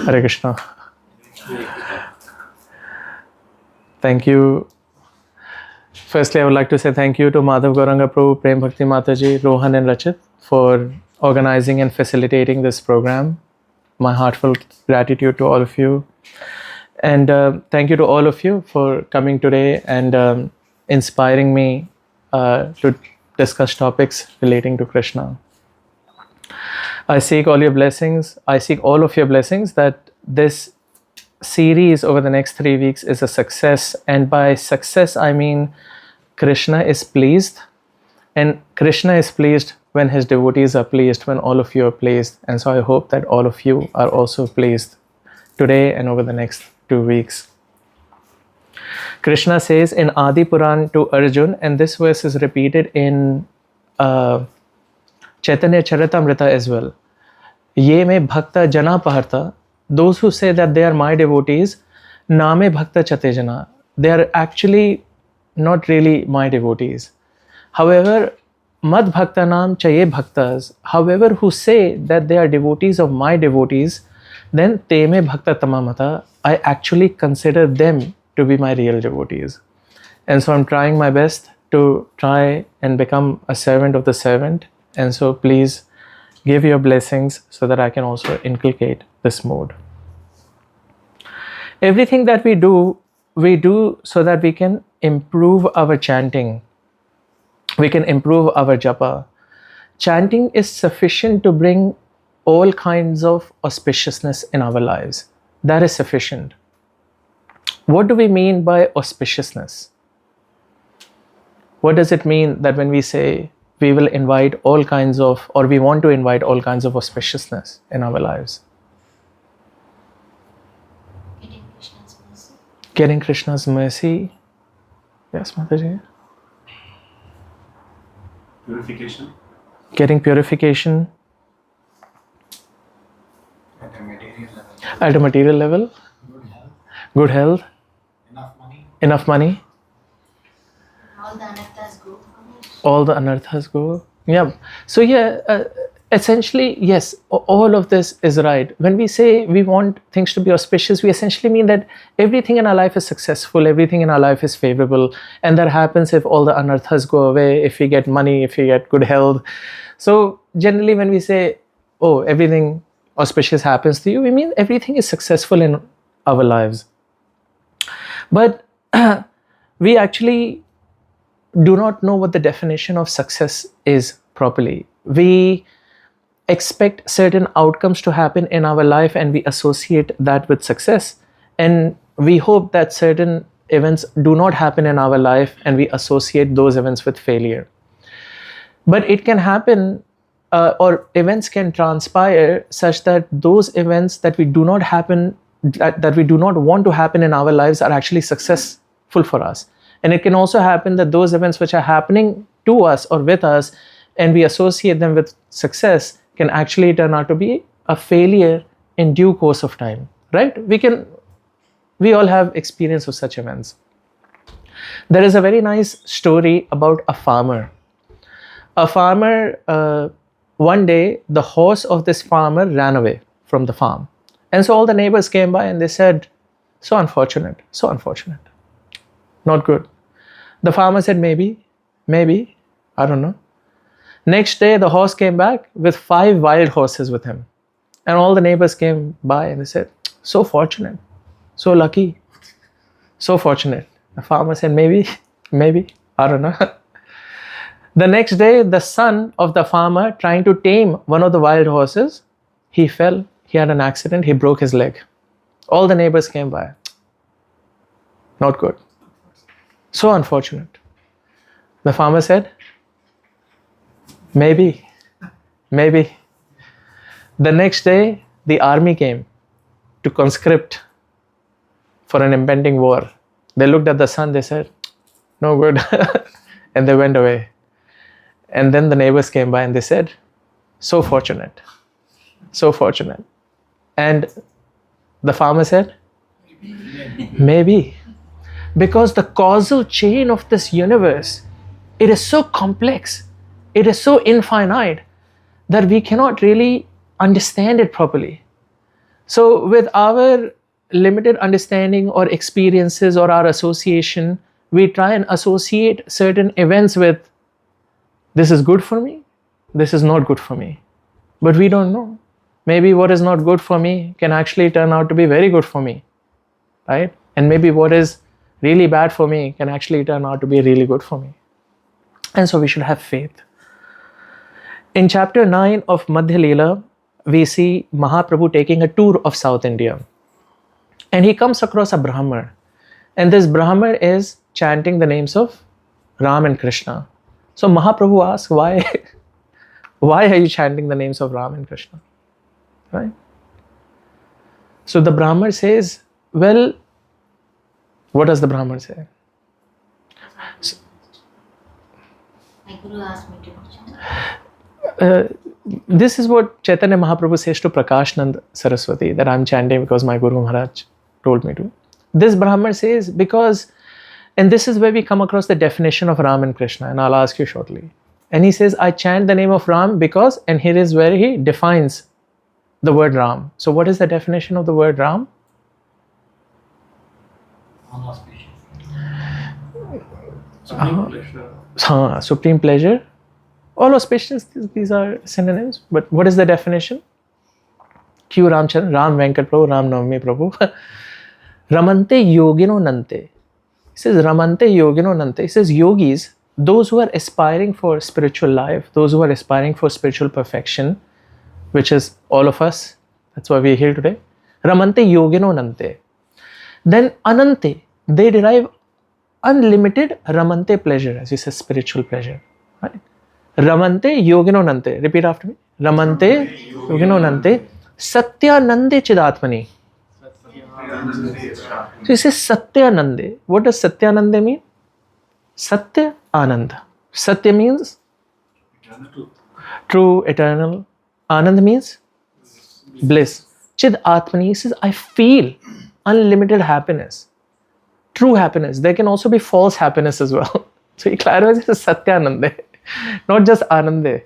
Hare Krishna. Thank you. Firstly, I would like to say thank you to Madhav Gauranga Prabhu, Prem Bhakti Mataji, Rohan and Rachit for organizing and facilitating this program. My heartfelt gratitude to all of you. And thank you to all of you for coming today and inspiring me to discuss topics relating to Krishna. I seek all your blessings. I seek all of your blessings that this series over the next 3 weeks is a success. And by success, I mean Krishna is pleased. And Krishna is pleased when his devotees are pleased, when all of you are pleased. And so I hope that all of you are also pleased today and over the next 2 weeks. Krishna says in Adi Puran to Arjun, and this verse is repeated in Chaitanya Charitamrita as well. Ye me bhakta jana paharta. Those who say that they are my devotees, name bhakta chate jana. They are actually not really my devotees. However, mad bhakta nam chaye bhaktas. However, who say that they are devotees of my devotees, then te me bhakta tamamata. I actually consider them to be my real devotees. And so I'm trying my best to try and become a servant of the servant. And so please give your blessings so that I can also inculcate this mode. Everything that we do so that we can improve our chanting. We can improve our japa. Chanting is sufficient to bring all kinds of auspiciousness in our lives. That is sufficient. What do we mean by auspiciousness? What does it mean that when we say we will invite all kinds of, or we want to invite all kinds of auspiciousness in our lives? Getting Krishna's mercy. Getting Krishna's mercy. Yes, Mataji. Purification. Getting purification. At a material level. At a material level. Good health. Good health. Enough money. Enough money. All the anarthas go from it. All the anarthas go. Yeah. So essentially, yes, all of this is right. When we say we want things to be auspicious, we essentially mean that everything in our life is successful, everything in our life is favorable. And that happens if all the anarthas go away, if we get money, if we get good health. So generally when we say, oh, everything auspicious happens to you, we mean everything is successful in our lives. But we actually do not know what the definition of success is properly. We expect certain outcomes to happen in our life and we associate that with success. And we hope that certain events do not happen in our life and we associate those events with failure. But it can happen or events can transpire such that those events that we do not happen, that we do not want to happen in our lives are actually successful for us. And it can also happen that those events which are happening to us or with us and we associate them with success can actually turn out to be a failure in due course of time, right? We all have experience of such events. There is a very nice story about a farmer. A farmer, one day, the horse of this farmer ran away from the farm. And so all the neighbors came by and they said, so unfortunate, not good. The farmer said, maybe, I don't know. Next day, the horse came back with 5 wild horses with him. And all the neighbors came by and they said, so fortunate, so lucky, so fortunate. The farmer said, maybe, I don't know. The next day, the son of the farmer trying to tame one of the wild horses, he fell, he had an accident, he broke his leg. All the neighbors came by. Not good. So unfortunate. The farmer said, maybe. The next day, the army came to conscript for an impending war. They looked at the son, they said, no good. And they went away. And then the neighbors came by and they said, so fortunate. And the farmer said, maybe. Because the causal chain of this universe, it is so complex, it is so infinite that we cannot really understand it properly. So with our limited understanding or experiences or our association, we try and associate certain events with this is good for me, this is not good for me. But we don't know. Maybe what is not good for me can actually turn out to be very good for me, right? And maybe what is really bad for me can actually turn out to be really good for me. And so we should have faith. In chapter 9 of Madhya Lila, we see Mahaprabhu taking a tour of South India. And he comes across a Brahman. And this Brahman is chanting the names of Ram and Krishna. So Mahaprabhu asks, why are you chanting the names of Ram and Krishna? Right? So the Brahman says, well, what does the Brahman say? My guru asked me to chant. This is what Chaitanya Mahaprabhu says to Prakashanand Saraswati, that I'm chanting because my Guru Maharaj told me to. This Brahman says because, and this is where we come across the definition of Ram and Krishna, and I'll ask you shortly. And he says, I chant the name of Ram because, and here is where he defines the word Ram. So what is the definition of the word Ram? Auspicious. Supreme pleasure. Supreme pleasure. All auspicious, these are synonyms. But what is the definition? Q Ramchandra, Ram Venkat Prabhu, Ram Navami Prabhu. Ramante yogino nante. He says, Ramante yogino nante. He says, yogis, those who are aspiring for spiritual life, those who are aspiring for spiritual perfection, which is all of us, that's why we're here today. Ramante yogino nante. Then anante, they derive unlimited ramante pleasure, as he says, spiritual pleasure. Right? Ramante yogino nante. Repeat after me. Ramante yogino nante. Satyanande chidatmani. So he says Satyanande. What does Satyanande mean? Satya Ananda. Satya means true, eternal. Anand means bliss. Chid Atmani, he says, I feel unlimited happiness. True happiness. There can also be false happiness as well. So he clarifies it as Satyanande. Not just Anande.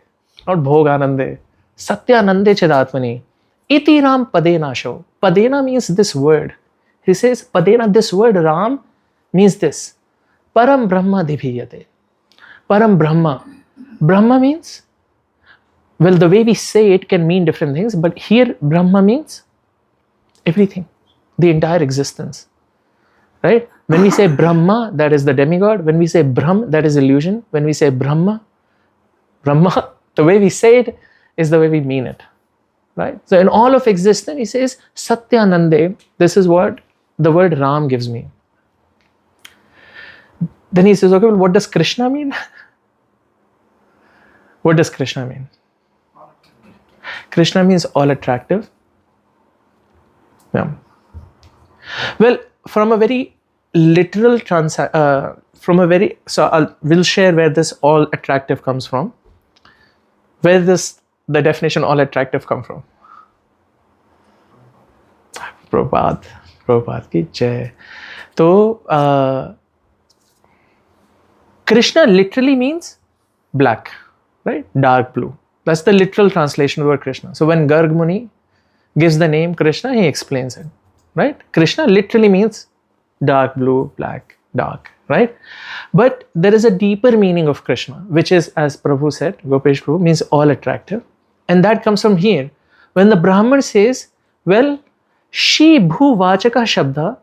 Not Bhog Anande. Satyanande Chidatmani. Iti Ram Padena Sho. Padena means this word. He says, Padena, this word Ram means this. Param Brahma Dibhiyate. Param Brahma. Brahma means, well, the way we say it can mean different things, but here Brahma means everything, the entire existence. Right? When we say Brahma, that is the demigod. When we say Brahm, that is illusion. When we say Brahma, the way we say it is the way we mean it. Right? So in all of existence, he says, Satyanande, this is what the word Ram gives me. Then he says, okay, well, what does Krishna mean? What does Krishna mean? Krishna means all attractive. Yeah. Well, from a very literal we'll share where this all attractive comes from. Where does the definition all attractive come from? Prabhupada ki jai. So, Krishna literally means black, right? Dark blue. That's the literal translation of the word Krishna. So when Garg Muni gives the name Krishna, he explains it, right? Krishna literally means dark blue, black, dark, right? But there is a deeper meaning of Krishna, which is, as Prabhu said, Gopesh Prabhu, means all attractive. And that comes from here. When the Brahman says, well, Shi Bhu Vachaka Shabda,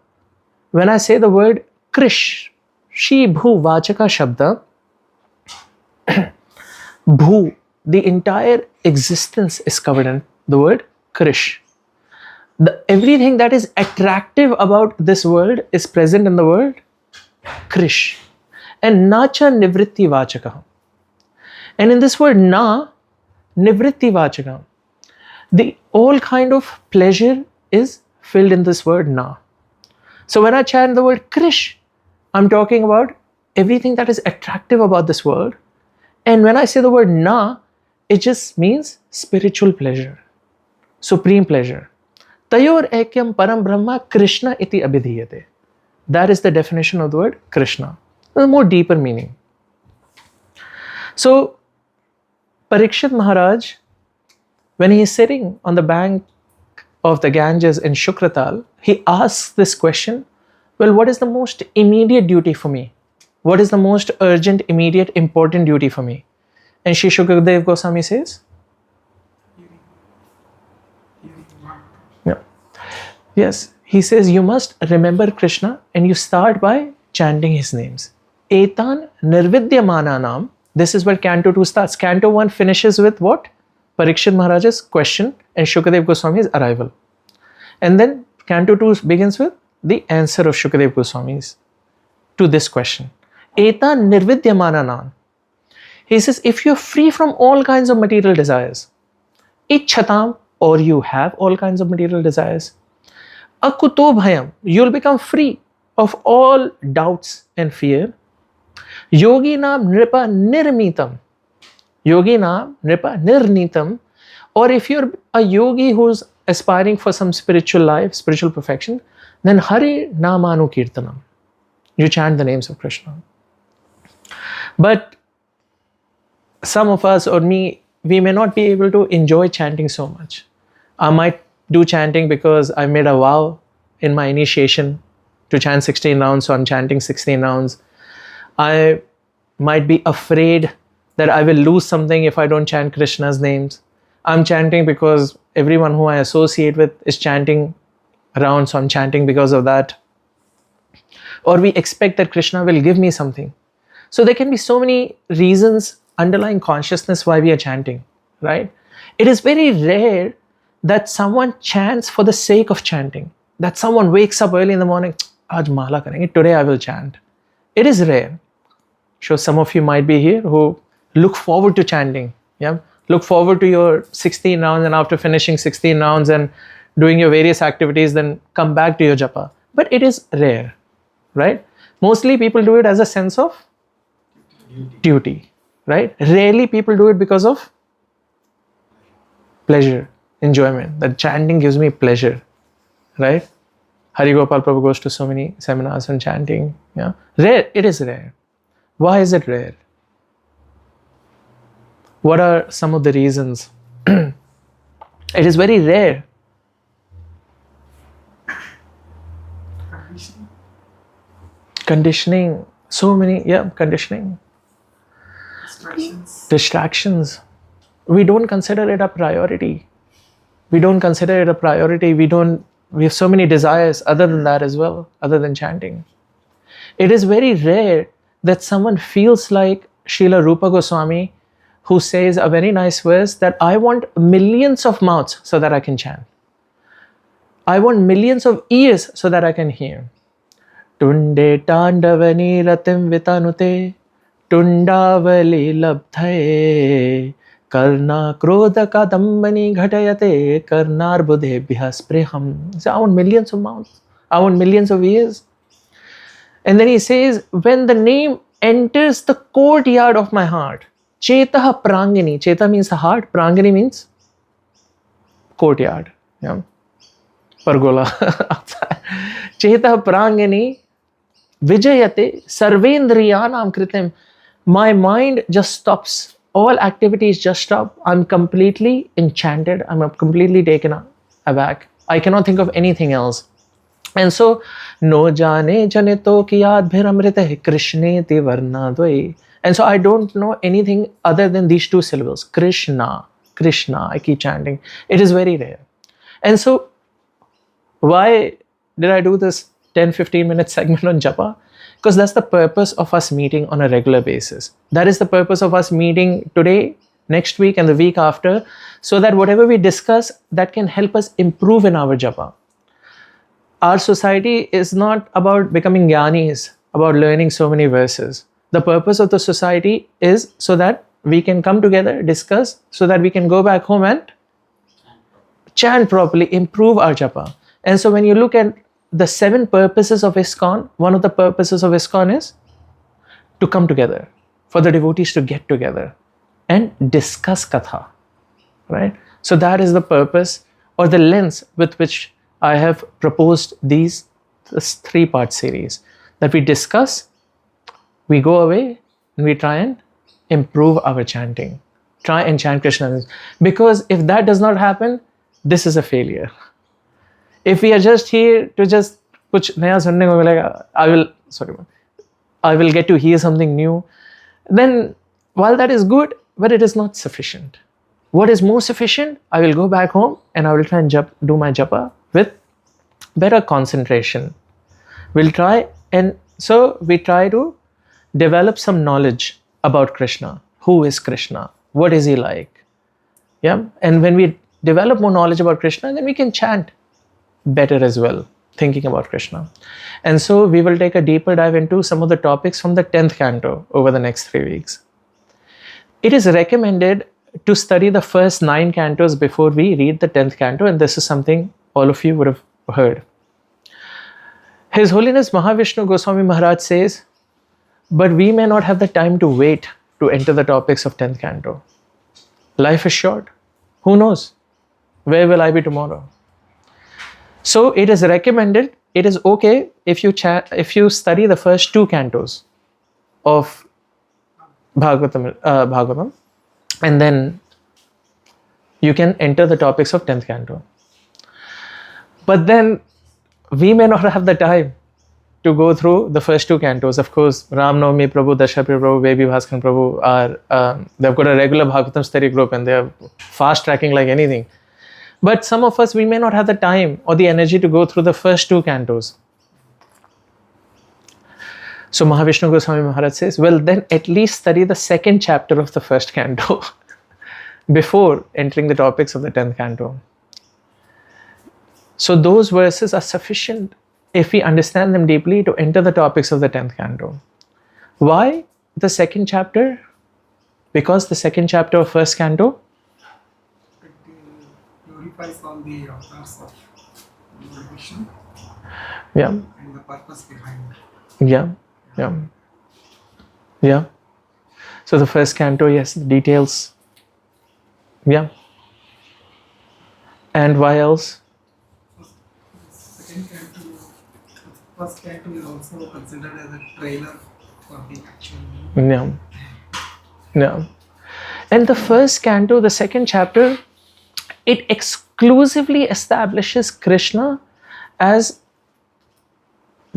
when I say the word Krish, Shi Bhu Vachaka Shabda, Bhu, the entire existence is covered in the word Krish. Everything that is attractive about this word is present in the word Krish. And Nacha Nivritti Vachaka. And in this word Na, Nivritti Vachaka, the all kind of pleasure is filled in this word Na. So when I chant the word Krish, I'm talking about everything that is attractive about this world. And when I say the word Na, it just means spiritual pleasure, supreme pleasure. Tayor Ekyam Param Brahma Krishna iti abhidhiyate. That is the definition of the word Krishna. A more deeper meaning. So, Parikshit Maharaj, when he is sitting on the bank of the Ganges in Shukratal, he asks this question, well, what is the most immediate duty for me? What is the most urgent, immediate, important duty for me? And Shri Shukadev Goswami says, yeah. Yes, he says you must remember Krishna and you start by chanting his names. Etan nirvidyamananam. This is where Canto 2 starts. Canto 1 finishes with what? Parikshit Maharaj's question and Shukadev Goswami's arrival. And then Canto 2 begins with the answer of Shukadev Goswami's to this question. Etan nirvidyamananam. He says, if you're free from all kinds of material desires, ichchatam, or you have all kinds of material desires, akuto bhayam, you'll become free of all doubts and fear. Yoginam nripa nirmitam. Yoginam nripa nirnitam. Or if you're a yogi who's aspiring for some spiritual life, spiritual perfection, then Hari Namanu Kirtanam. You chant the names of Krishna. But some of us or me, we may not be able to enjoy chanting so much. I might do chanting because I made a vow in my initiation to chant 16 rounds, so I'm chanting 16 rounds. I might be afraid that I will lose something if I don't chant Krishna's names. I'm chanting because everyone who I associate with is chanting around, so I'm chanting because of that. Or we expect that Krishna will give me something. So there can be so many reasons, underlying consciousness why we are chanting, right? It is very rare that someone chants for the sake of chanting. That someone wakes up early in the morning, Aaj mala karenge, today I will chant. It is rare. Sure, some of you might be here who look forward to chanting. Yeah, look forward to your 16 rounds, and after finishing 16 rounds and doing your various activities, then come back to your japa. But it is rare, right? Mostly people do it as a sense of duty, right? Rarely people do it because of pleasure, enjoyment. That chanting gives me pleasure, right? Hari Gopal Prabhu goes to so many seminars on chanting. Yeah, rare. It is rare. Why is it rare? What are some of the reasons? It is very rare. Conditioning. So many, conditioning. Distractions. We don't consider it a priority. We have so many desires other than that as well, other than chanting. It is very rare that someone feels like Srila Rupa Goswami, who says a very nice verse that I want millions of mouths so that I can chant. I want millions of ears so that I can hear. Tunde tandavani ratim vitanute, tundavali labdhaye, karna krodha kadambani ghatayate, karnar budhebhya spreham. So I want millions of mouths. I want millions of ears. And then he says, when the name enters the courtyard of my heart, Chetaha Prangani. Cheta means the heart, Prangani means courtyard. Yeah. Pargola. Chetaha Prangani Vijayate Sarvendriyanam Kritim. My mind just stops. All activities just stop. I'm completely enchanted. I'm completely taken aback. I cannot think of anything else. And so, no jane jane to ki yaad bhir amrit hai Krishne ti varna dvai. And so I don't know anything other than these two syllables. Krishna, Krishna. I keep chanting. It is very rare. And so, why did I do this 10-15 minute segment on japa? Because that's the purpose of us meeting on a regular basis. That is the purpose of us meeting today, next week, and the week after, so that whatever we discuss, that can help us improve in our japa. Our society is not about becoming jnanis, about learning so many verses. The purpose of the society is so that we can come together, discuss, so that we can go back home and chant properly, improve our japa. And so when you look at the 7 purposes of ISKCON, one of the purposes of ISKCON is to come together, for the devotees to get together and discuss katha, right? So that is the purpose or the lens with which I have proposed this 3-part series, that we discuss, we go away, and we try and improve our chanting. Try and chant Krishna. Because if that does not happen, this is a failure. If we are just here to just कुछ नया सुनने को मिलेगा, I will get to hear something new, then while that is good, but it is not sufficient. What is more sufficient? I will go back home and I will try and do my japa with better concentration. We'll try, and so we try to develop some knowledge about Krishna. Who is Krishna? What is he like? Yeah, and when we develop more knowledge about Krishna, then we can chant better as well, thinking about Krishna. And so we will take a deeper dive into some of the topics from the 10th canto over the next 3 weeks. It is recommended to study the first 9 cantos before we read the 10th canto, and this is something all of you would have heard. His Holiness Mahavishnu Goswami Maharaj says, but we may not have the time to wait to enter the topics of 10th canto. Life is short. Who knows? Where will I be tomorrow? So it is recommended, it is okay if you study the first 2 cantos of Bhagavatam, and then you can enter the topics of 10th canto. But then we may not have the time to go through the first 2 cantos. Of course, Ram Navami Prabhu, Dashapriya Prabhu, Baby Bhaskan Prabhu are, they've got a regular Bhagavatam study group and they're fast tracking like anything. But some of us, we may not have the time or the energy to go through the first 2 cantos. So Mahavishnu Goswami Maharaj says, well, then at least study the 2nd chapter of the 1st canto before entering the topics of the 10th canto. So those verses are sufficient if we understand them deeply to enter the topics of the 10th canto. Why the 2nd chapter? Because the 2nd chapter of 1st canto glorifies all the avatars of Lord Vishnu. Yeah. And the purpose behind it. Yeah. So the 1st canto, yes, the details. Yeah. And why else? Second canto, first canto is also considered as a trailer for the actual movie. Yeah. And the 1st canto, the 2nd chapter, it exclusively establishes Krishna as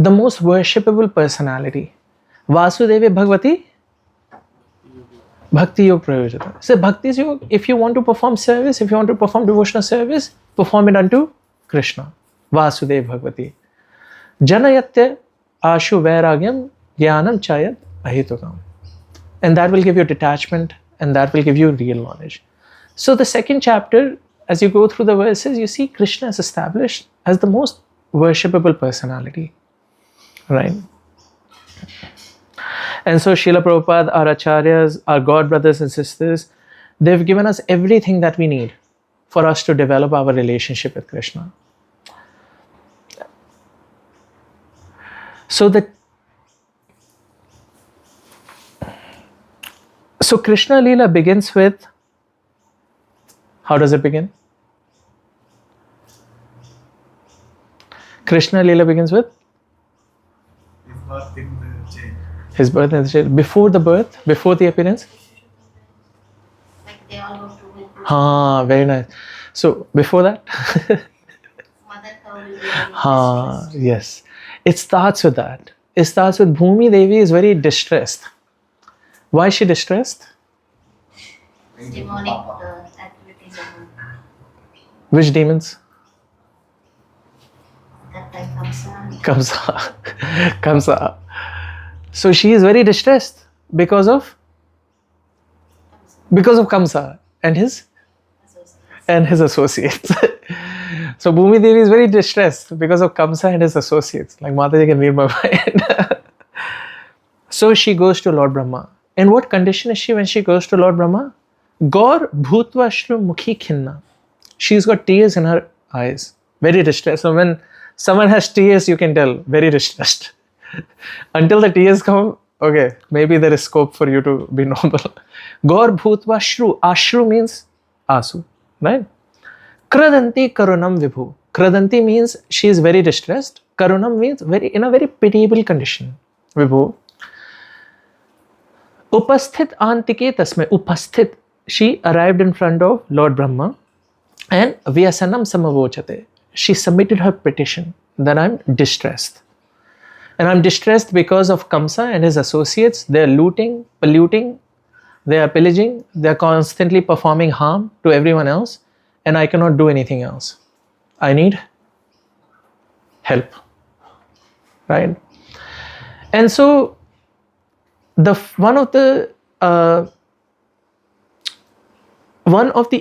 the most worshipable personality. Vasudeva Bhagavati Bhakti Yoga Prayojata. So Bhakti Yoga, if you want to perform service, if you want to perform devotional service, perform it unto Krishna. Vasudeva Bhagavati. Janayatya Ashu Vairagyam Jnanam Chayat Ahitukam. And that will give you detachment and that will give you real knowledge. So the 2nd chapter, as you go through the verses, you see Krishna is established as the most worshipable personality. Right? And so Srila Prabhupada, our acharyas, our god brothers and sisters, they've given us everything that we need for us to develop our relationship with Krishna. So Krishna Lila begins with, how does it begin? Krishna Lila begins with? His birth in the jail. Before the birth, before the appearance? Like they all go to Very nice. So before that? Mother cow will be very distressed. Yes. It starts with that. It starts with Bhumi Devi is very distressed. Why is she distressed? Demonic activities of her. Which demons? That time Kamsa. So she is very distressed because of Kamsa and his associates. So Bhumi Devi is very distressed because of Kamsa and his associates. Like Mataji can read my mind. So she goes to Lord Brahma. In what condition is she when she goes to Lord Brahma? Gaur bhutva shru mukhi khinna. She's got tears in her eyes. Very distressed. So when someone has tears, you can tell, very distressed. Until the tears come, okay, maybe there is scope for you to be noble. Gaur bhutva shru. Ashru means asu, right? Kradanti karunam vibhu. Kradanti means she is very distressed. Karunam means in a very pitiable condition. Vibhu. Upasthit antike tasme. Upasthit. She arrived in front of Lord Brahma and vyasanam samavochate. she submitted her petition that I'm distressed. And I'm distressed because of Kamsa and his associates. They're looting, polluting, they are pillaging, they're constantly performing harm to everyone else, and I cannot do anything else. I need help. Right? And so one of the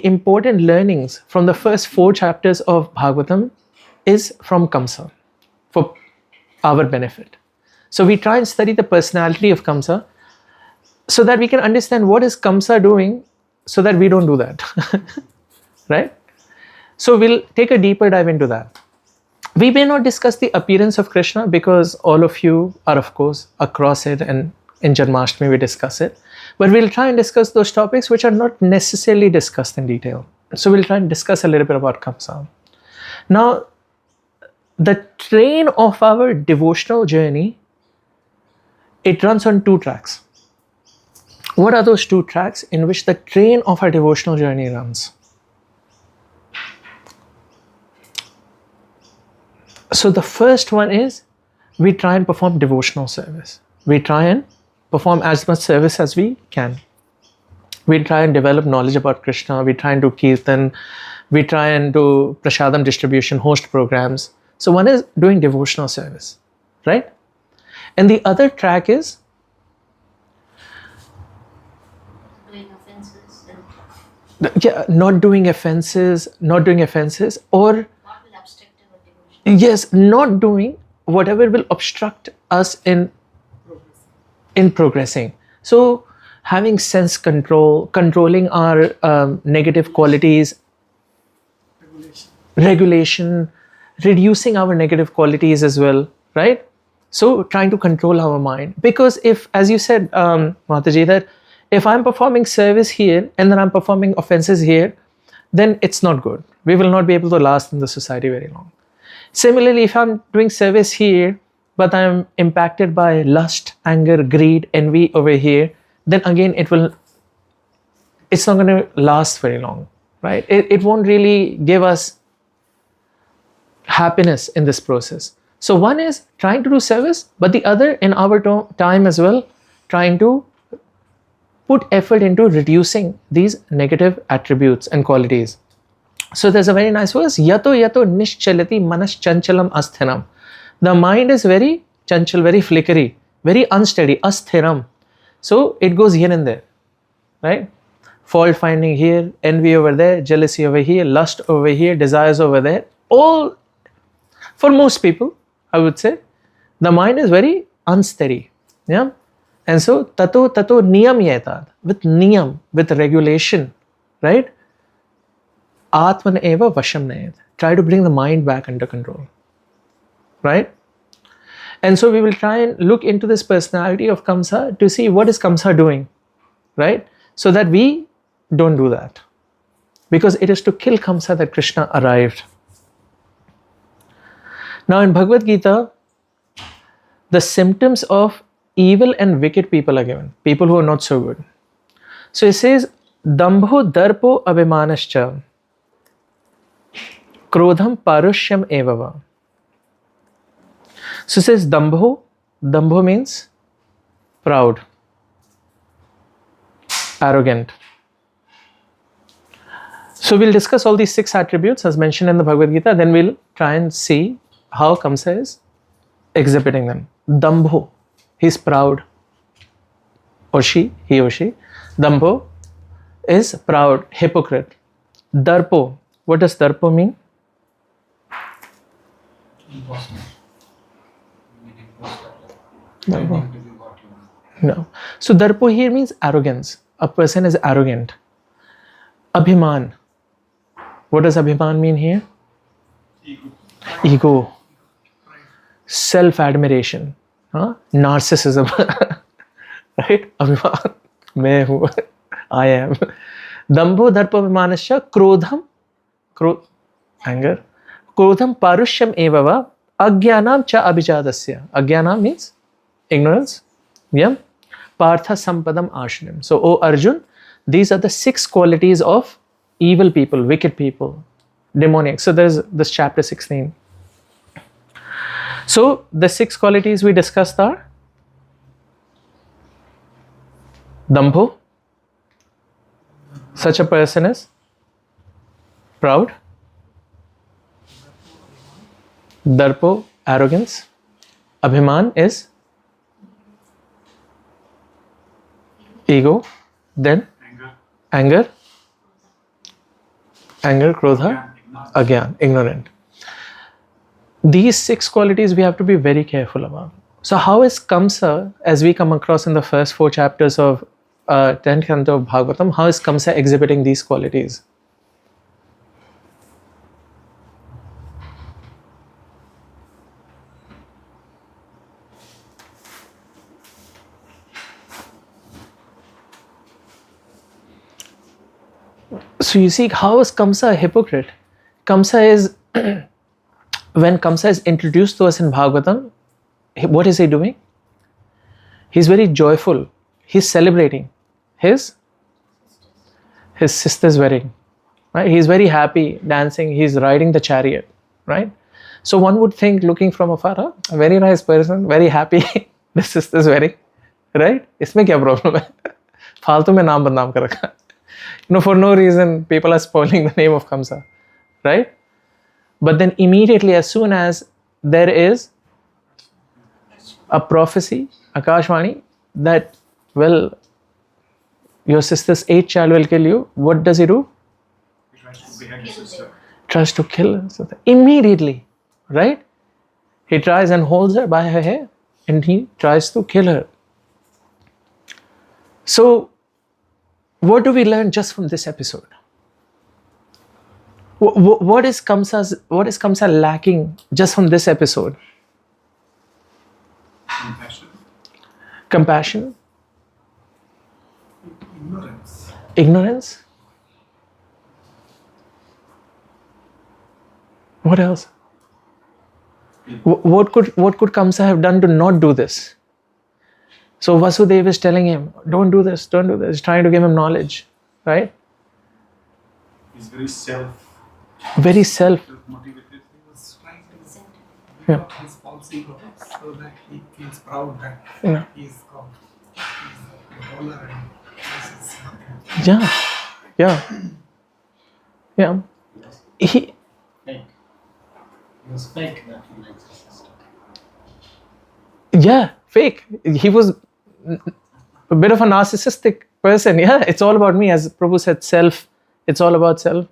important learnings from the first 4 chapters of Bhagavatam is from Kamsa for our benefit. So we try and study the personality of Kamsa so that we can understand what is Kamsa doing so that we don't do that. Right? So we'll take a deeper dive into that. We may not discuss the appearance of Krishna because all of you are of course across it, and in Janmashtami we discuss it. But we'll try and discuss those topics which are not necessarily discussed in detail. So we'll try and discuss a little bit about Kamsa. Now, the train of our devotional journey, it runs on 2 tracks. What are those 2 tracks in which the train of our devotional journey runs? So the first one is we try and perform devotional service. We try and perform as much service as we can. We try and develop knowledge about Krishna. We try and do kirtan. We try and do prasadam distribution, host programs. So one is doing devotional service, right? And the other track is Doing offenses and not doing offenses, or not with obstructive or devotion. yes, not doing whatever will obstruct us in progressing. So having sense control, controlling our negative qualities, regulation, reducing our negative qualities as well, right? So trying to control our mind. Because if, as you said, Mataji, that if I'm performing service here and then I'm performing offenses here, then it's not good. We will not be able to last in the society very long. Similarly, if I'm doing service here, but I'm impacted by lust, anger, greed, envy over here, then again it's not going to last very long, right? It won't really give us happiness in this process. So one is trying to do service, but the other in our time as well, trying to put effort into reducing these negative attributes and qualities. So there's a very nice verse, yato yato nischalati manas chanchalam asthinam. The mind is very chanchal, very flickery, very unsteady, asthiram. So it goes here and there, right? Fault finding here, envy over there, jealousy over here, lust over here, desires over there. All, for most people, I would say, the mind is very unsteady. Yeah? And so, tato niyam yetad, with niyam, with regulation, right? Atman eva vasham nayat. Try to bring the mind back under control, right? And so we will try and look into this personality of Kamsa to see what is Kamsa doing, right? So that we don't do that. Because it is to kill Kamsa that Krishna arrived. Now in Bhagavad Gita, the symptoms of evil and wicked people are given. People who are not so good. So it says, Dambho darpo abhimanascha krodham parushyam evava. So it says Dambho. Dambho means proud, arrogant. So we'll discuss all these 6 attributes as mentioned in the Bhagavad Gita. Then we'll try and see how Kamsa is exhibiting them. Dambho, he's proud. Or she, he or she. Dambho is proud, hypocrite. Darpo, what does darpo mean? Imposter. Darpo. No. So darpo here means arrogance. A person is arrogant. Abhiman. What does abhiman mean here? Ego. Self-admiration. Narcissism. Right? Abhiman. Main hu. I am. Dambho darpo abhimanasya krodham. Anger. Krodham parushyam evava agyanam cha abhijadasya. Agyanam means ignorance. Yeah. Partha sampadam ashram. So, O Arjun, these are the 6 qualities of evil people, wicked people, demoniac. So there's this chapter 16. So the 6 qualities we discussed are Dambho. Such a person is proud. Darpo, arrogance. Abhiman is ego. Then anger. Krodha, Agyan, ignorant. These 6 qualities we have to be very careful about. So how is Kamsa, as we come across in the first 4 chapters of 10th canto of Bhagavatam, how is Kamsa exhibiting these qualities? So you see, how is Kamsa a hypocrite? Kamsa is, when Kamsa is introduced to us in Bhagavatam, what is he doing? He's very joyful. He's celebrating his sister's wedding. Right? He's very happy, dancing. He's riding the chariot. Right? So one would think, looking from afar, a very nice person, very happy, the sister's wedding. Right? इसमें क्या problem है? फालतू में नाम बदनाम कर रखा. For no reason, people are spoiling the name of Kamsa, right? But then immediately, as soon as there is a prophecy, Akashvani, that, well, your sister's 8th child will kill you, what does he do? He tries to behead his sister. Tries to kill her. So immediately, right? He tries and holds her by her hair and he tries to kill her. So, what do we learn just from this episode? What is Kamsa lacking just from this episode? Compassion. Ignorance. What else? What could Kamsa have done to not do this? So Vasudeva is telling him, don't do this, don't do this. He's trying to give him knowledge, right? He's very Very self. motivated. He was trying to Yeah. build up his false ego so that he feels proud that Yeah. he's God. He's the ruler and this is nothing. Yeah. He, Fake. He was fake that he likes his sister. yeah, fake. He was a bit of a narcissistic person. Yeah, it's all about me. As Prabhu said, self. It's all about self.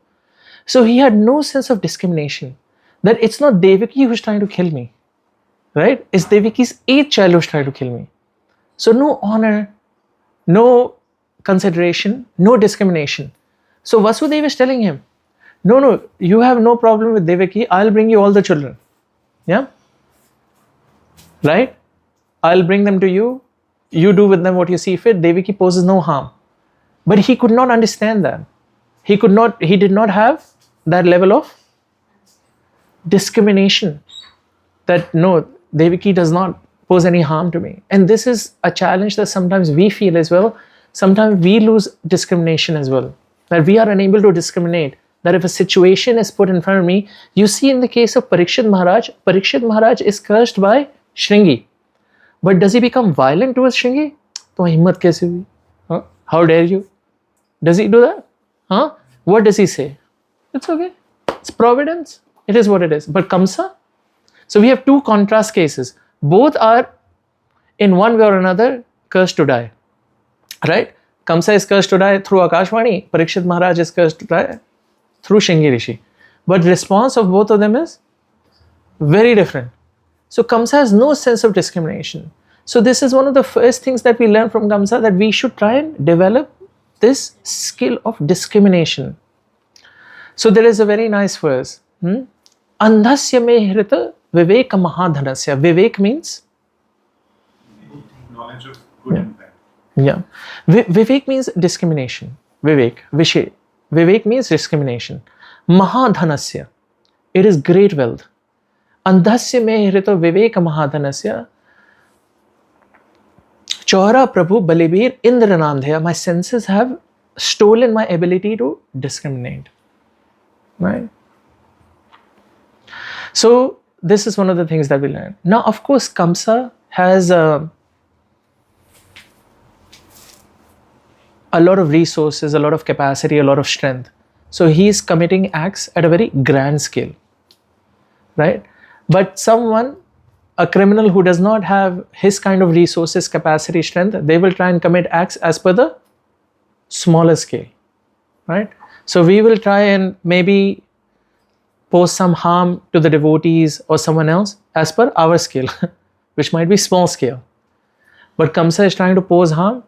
So he had no sense of discrimination. That it's not Devaki who's trying to kill me. Right? It's Devaki's 8th child who's trying to kill me. So no honor, no consideration, no discrimination. So Vasudeva is telling him, no, you have no problem with Devaki. I'll bring you all the children. Yeah? Right? I'll bring them to you. You do with them what you see fit. Devaki poses no harm. But he could not understand that. He did not have that level of discrimination. That no, Devaki does not pose any harm to me. And this is a challenge that sometimes we feel as well. Sometimes we lose discrimination as well. That we are unable to discriminate. That if a situation is put in front of me, you see in the case of Parikshit Maharaj is cursed by Shringi. But does he become violent towards Shringi? तो हिम्मत कैसे हुई? Huh? How dare you? Does he do that? Huh? What does he say? It's okay. It's providence. It is what it is. But Kamsa? So we have 2 contrast cases. Both are in one way or another cursed to die. Right? Kamsa is cursed to die through Akashvani. Parikshit Maharaj is cursed to die through Shringi Rishi. But response of both of them is very different. So Kamsa has no sense of discrimination. So this is one of the first things that we learn from Kamsa, that we should try and develop this skill of discrimination. So there is a very nice verse. Andhasya me hrita vivek mahadhanasya. Vivek means? Knowledge of good and bad. Yeah. Vivek means discrimination. Vivek. Vishay. Vivek means discrimination. Mahadhanasya. It is great wealth. Andhasya me hrita vivek mahadhanasya. Chaura Prabhu Balibir Indranandhya. My senses have stolen my ability to discriminate. Right? So this is one of the things that we learn. Now, of course, Kamsa has a lot of resources, a lot of capacity, a lot of strength. So he is committing acts at a very grand scale, right? But someone, a criminal who does not have his kind of resources, capacity, strength, they will try and commit acts as per the smaller scale, right? So we will try and maybe pose some harm to the devotees or someone else as per our scale, which might be small scale. But Kamsa is trying to pose harm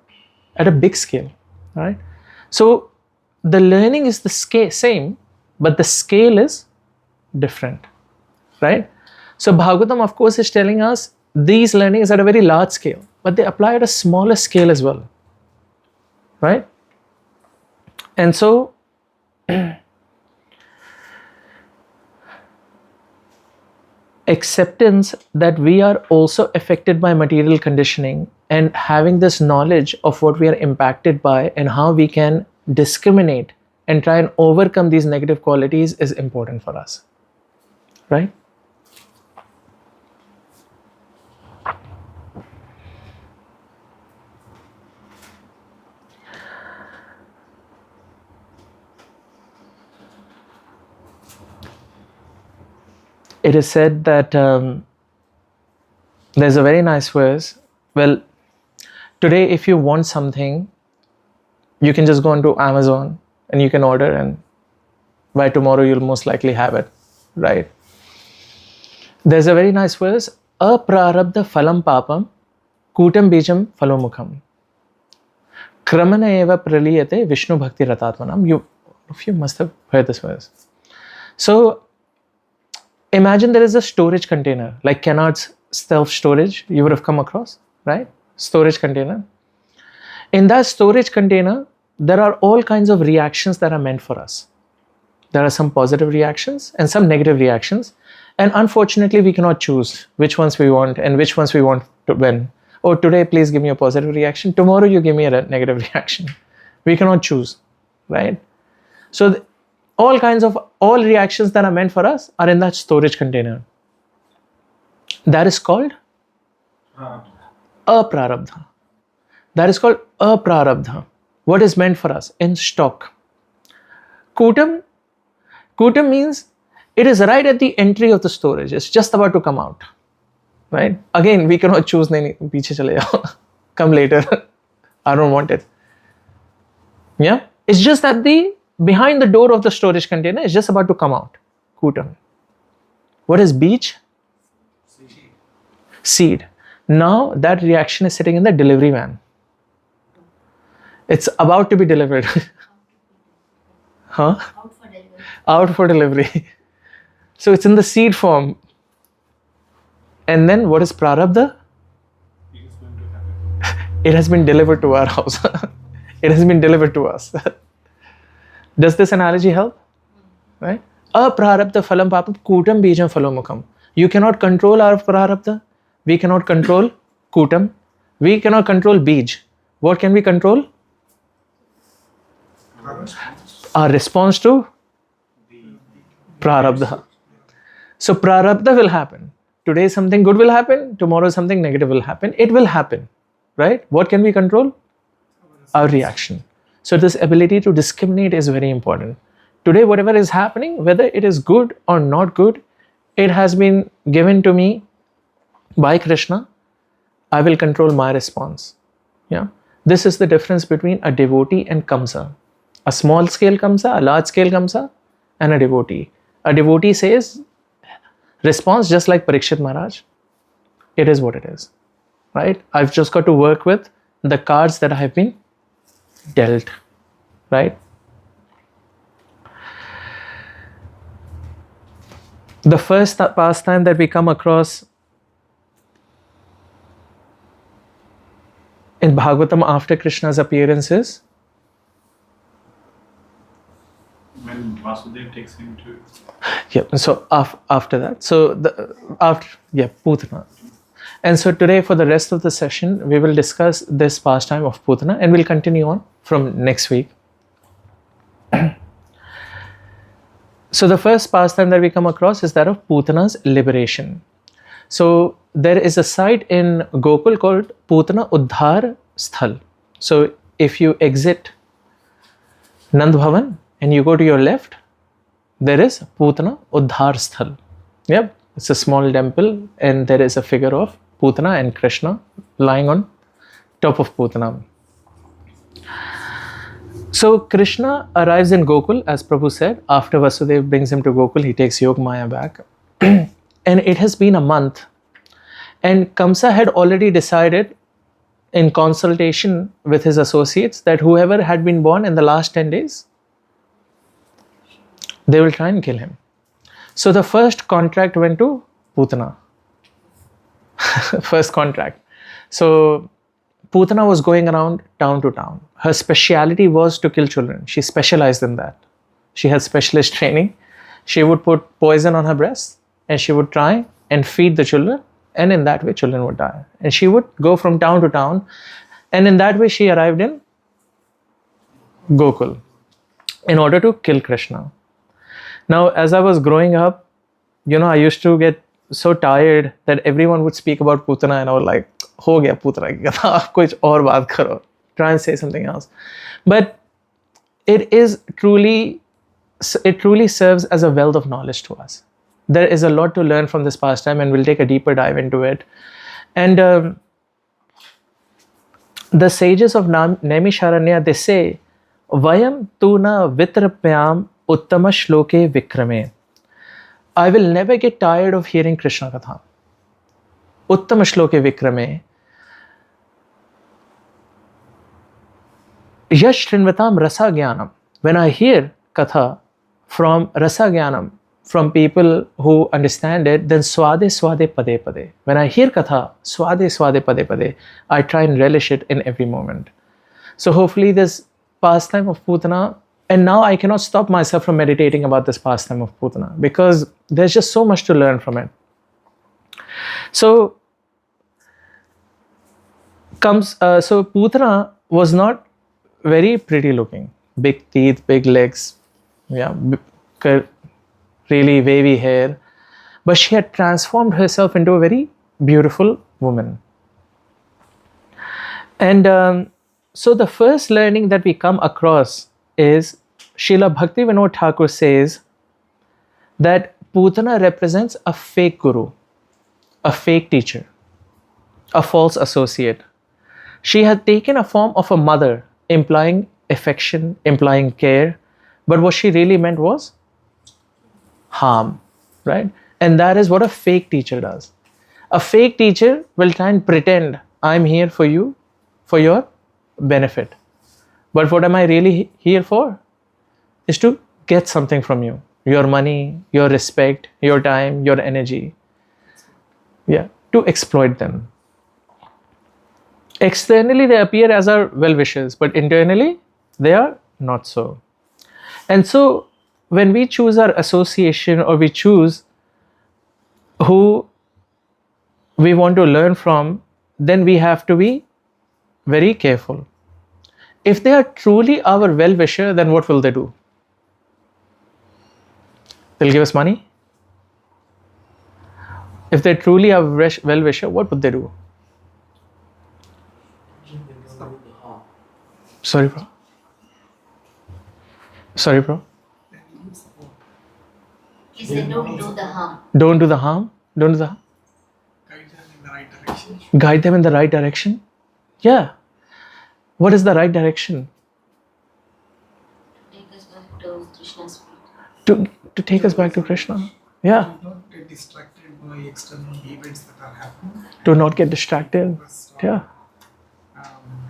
at a big scale, right? So the learning is the same, but the scale is different, right? So Bhagavatam, of course, is telling us these learnings at a very large scale, but they apply at a smaller scale as well, right? And so acceptance that we are also affected by material conditioning and having this knowledge of what we are impacted by and how we can discriminate and try and overcome these negative qualities is important for us, right? It is said that there's a very nice verse. Well, today, if you want something, you can just go into Amazon and you can order, and by tomorrow, you'll most likely have it, right? There's a very nice verse, aprarabdha phalam papam kutam bijam phalomukham kramana eva praliyate vishnu bhakti ratatmanam. You must have heard this verse. So imagine there is a storage container like Kennard's self storage, you would have come across, right? Storage container. In that storage container, there are all kinds of reactions that are meant for us. There are some positive reactions and some negative reactions. And unfortunately, we cannot choose which ones we want and which ones we want to win. Oh, today, please give me a positive reaction. Tomorrow, you give me a negative reaction. We cannot choose, right? So all reactions that are meant for us are in that storage container. That is called aprarabdha. That is called aprarabdha. What is meant for us in stock. Kutam means it is right at the entry of the storage. It's just about to come out, right? Again, we cannot choose, piche chale jao. Come later. I don't want it. Yeah? It's just at behind the door of the storage container, it's just about to come out. Kutam. What is beach? Seed. Now that reaction is sitting in the delivery van. It's about to be delivered. Huh? Out for delivery. Out for delivery. So it's in the seed form. And then what is prarabdha? It has been delivered to our house. It has been delivered to us. Does this analogy help? Right? Aprarabdha phalam papam kutam bijam phalomukham. You cannot control our prarabdha. We cannot control kutam. We cannot control bij. What can we control? Our response to prarabdha. So prarabdha will happen. Today something good will happen. Tomorrow something negative will happen. It will happen. Right? What can we control? Our reaction. So this ability to discriminate is very important. Today, whatever is happening, whether it is good or not good, it has been given to me by Krishna. I will control my response. Yeah. This is the difference between a devotee and Kamsa. A small scale Kamsa, a large scale Kamsa, and a devotee. A devotee says, response just like Parikshit Maharaj. It is what it is. Right? I've just got to work with the cards that I have been dealt, right? The first pastime that we come across in Bhagavatam after Krishna's appearance is when Vasudev takes him to. Yeah. So after that, Putana. And so today, for the rest of the session, we will discuss this pastime of Putana, and we'll continue on from next week. So the first pastime that we come across is that of Putana's liberation. So there is a site in Gokul called Putana Uddhar Sthal. So if you exit Nand Bhavan and you go to your left, there is Putana Uddhar Sthal. Yep, it's a small temple and there is a figure of Putana and Krishna lying on top of Putana. So Krishna arrives in Gokul, as Prabhu said. After Vasudev brings him to Gokul, he takes Yog Maya back. And it has been a month. And Kamsa had already decided in consultation with his associates that whoever had been born in the last 10 days, they will try and kill him. So the first contract went to Putana. First contract. So Putana was going around town to town. Her speciality was to kill children. She specialized in that. She had specialist training. She would put poison on her breast and she would try and feed the children, and in that way children would die. And she would go from town to town, and in that way she arrived in Gokul in order to kill Krishna. Now, as I was growing up, I used to get so tired that everyone would speak about Putana and I was like, हो गया Putana की कथा, आप कुछ और बात करो. Try and say something else. But it truly serves as a wealth of knowledge to us. There is a lot to learn from this pastime, and we'll take a deeper dive into it. And the sages of Naimisharanya, they say, Vayam tuna vitrapyam uttama shloke vikrame. I will never get tired of hearing Krishna Katha. Uttama shloke vikrame. Yash Shrinvatam Rasa Jnanam. When I hear Katha from Rasa Jnanam, from people who understand it, then Swade Swade Pade Pade. When I hear Katha, Swade Swade Pade Pade, I try and relish it in every moment. So hopefully this pastime of Putana, and now I cannot stop myself from meditating about this pastime of Putana because there's just so much to learn from it. So Putana was not very pretty looking. Big teeth, big legs, really wavy hair. But she had transformed herself into a very beautiful woman. And so the first learning that we come across is Srila Bhakti Vinod Thakur says that Putana represents a fake guru, a fake teacher, a false associate. She had taken a form of a mother, implying affection, implying care, but what she really meant was harm, right? And that is what a fake teacher does. A fake teacher will try and pretend I'm here for you, for your benefit. But what am I really here for? Is to get something from you. Your money, your respect, your time, your energy. Yeah, to exploit them. Externally, they appear as our well-wishers, but internally, they are not so. And so, when we choose our association or we choose who we want to learn from, then we have to be very careful. If they are truly our well-wisher, then what will they do? They'll give us money. If they're truly our well-wisher, what would they do? Sorry, bro. He said don't do the harm. Don't do the harm. Don't do the harm. Guide them in the right direction. Guide them in the right direction. Yeah. What is the right direction? Take us back to Krishna's feet. To take us back to Krishna. Yeah. Do not get distracted by external events that are happening. Do not get distracted. Yeah.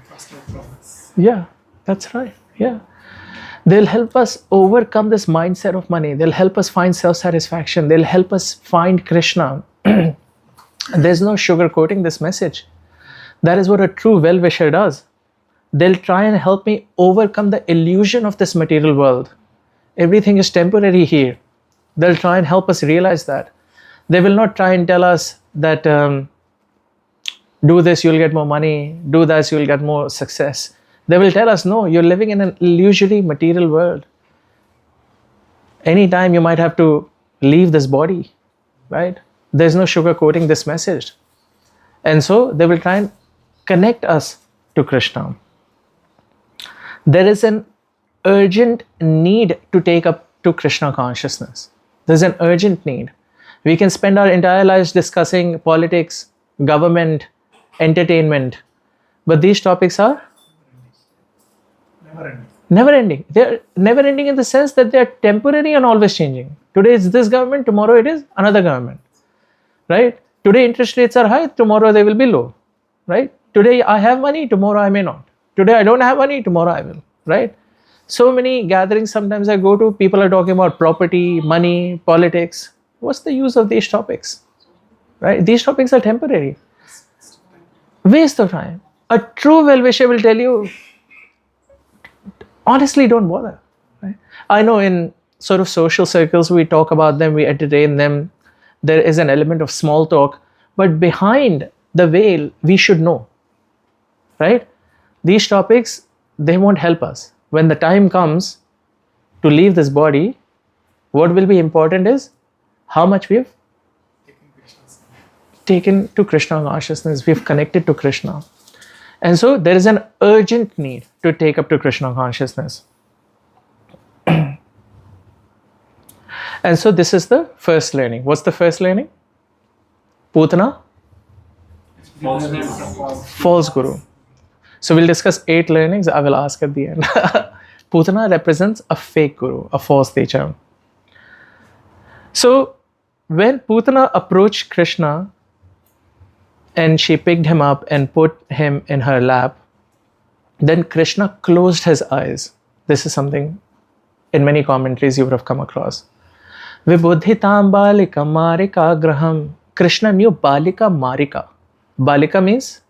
First of progress. Yeah. That's right. Yeah. They'll help us overcome this mindset of money. They'll help us find self-satisfaction. They'll help us find Krishna. There's no sugarcoating this message. That is what a true well-wisher does. They'll try and help me overcome the illusion of this material world. Everything is temporary here. They'll try and help us realize that. They will not try and tell us that do this, you'll get more money. Do this, you'll get more success. They will tell us, no, you're living in an illusory material world. Anytime you might have to leave this body, right? There's no sugarcoating this message. And so they will try and connect us to Krishna. There is an urgent need to take up to Krishna consciousness. There's an urgent need. We can spend our entire lives discussing politics, government, entertainment, but these topics are Never ending. never ending. They're never ending in the sense that they're temporary and always changing. Today it's this government, tomorrow it is another government, right? Today interest rates are high, tomorrow they will be low, right? Today I have money, tomorrow I may not. Today I don't have money, tomorrow I will, right? So many gatherings sometimes I go to, people are talking about property, money, politics. What's the use of these topics, right? These topics are temporary. Waste of time. A true well-wisher will tell you, honestly, don't bother. Right? I know in sort of social circles, we talk about them, we entertain them. There is an element of small talk, but behind the veil, we should know, right? These topics, they won't help us. When the time comes to leave this body, what will be important is how much we've taken to Krishna consciousness, we've connected to Krishna. And so there is an urgent need to take up to Krishna consciousness. And so this is the first learning. What's the first learning? Putana, False guru. false guru. So we'll discuss 8 learnings. I will ask at the end. Putana represents a fake guru, a false teacher. So when Putana approached Krishna and she picked him up and put him in her lap, then Krishna closed his eyes. This is something in many commentaries you would have come across. Vibuddhitam balika marika graham. Krishna knew balika marika. Balika means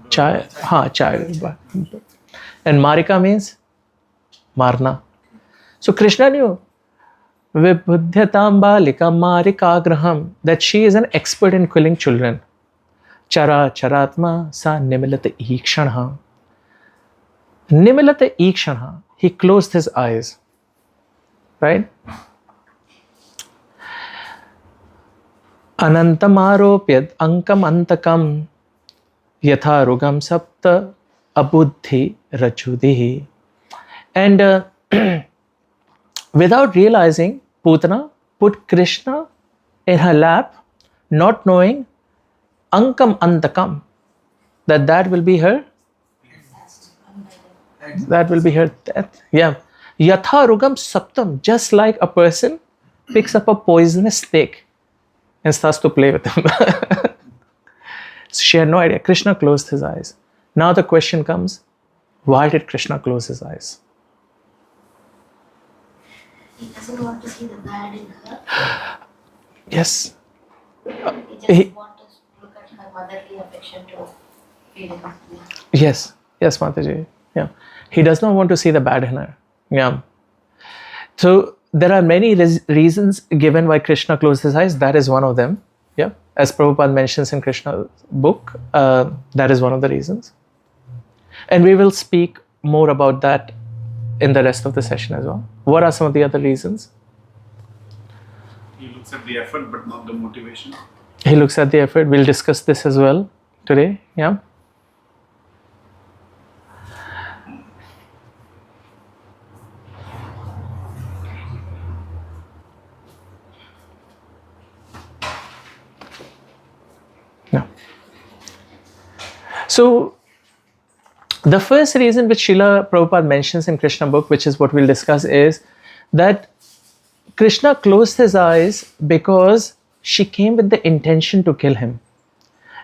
child. Child. And marika means marna. So Krishna knew Vibhuddhyatam balika marika graham, that she is an expert in killing children. Chara charatma sa nimilata ikshanha. Nimilata ikshanha. He closed his eyes. Right? Anantamaropyad ankam antakam yatha rugam sapta abuddhi rajudihi. And without realizing, Putana put Krishna in her lap, not knowing ankam antakam, that will be her, that will be her death. Yeah. Yatha rugam saptam, just like a person picks up a poisonous snake and starts to play with him. So she had no idea. Krishna closed his eyes. Now the question comes, why did Krishna close his eyes? He doesn't want to see the bad in her. Yes. He just He- wants to look at her motherly affection to feel it. Yes. Yes, Mataji. Yeah. He does not want to see the bad in her. Yeah. So there are many reasons given why Krishna closed his eyes. That is one of them. Yeah. As Prabhupada mentions in Krishna's book, that is one of the reasons. And we will speak more about that in the rest of the session as well. What are some of the other reasons? He looks at the effort but not the motivation. He looks at the effort. We'll discuss this as well today. Yeah. Yeah. So the first reason which Srila Prabhupada mentions in Krishna book, which is what we'll discuss, is that Krishna closed his eyes because she came with the intention to kill him.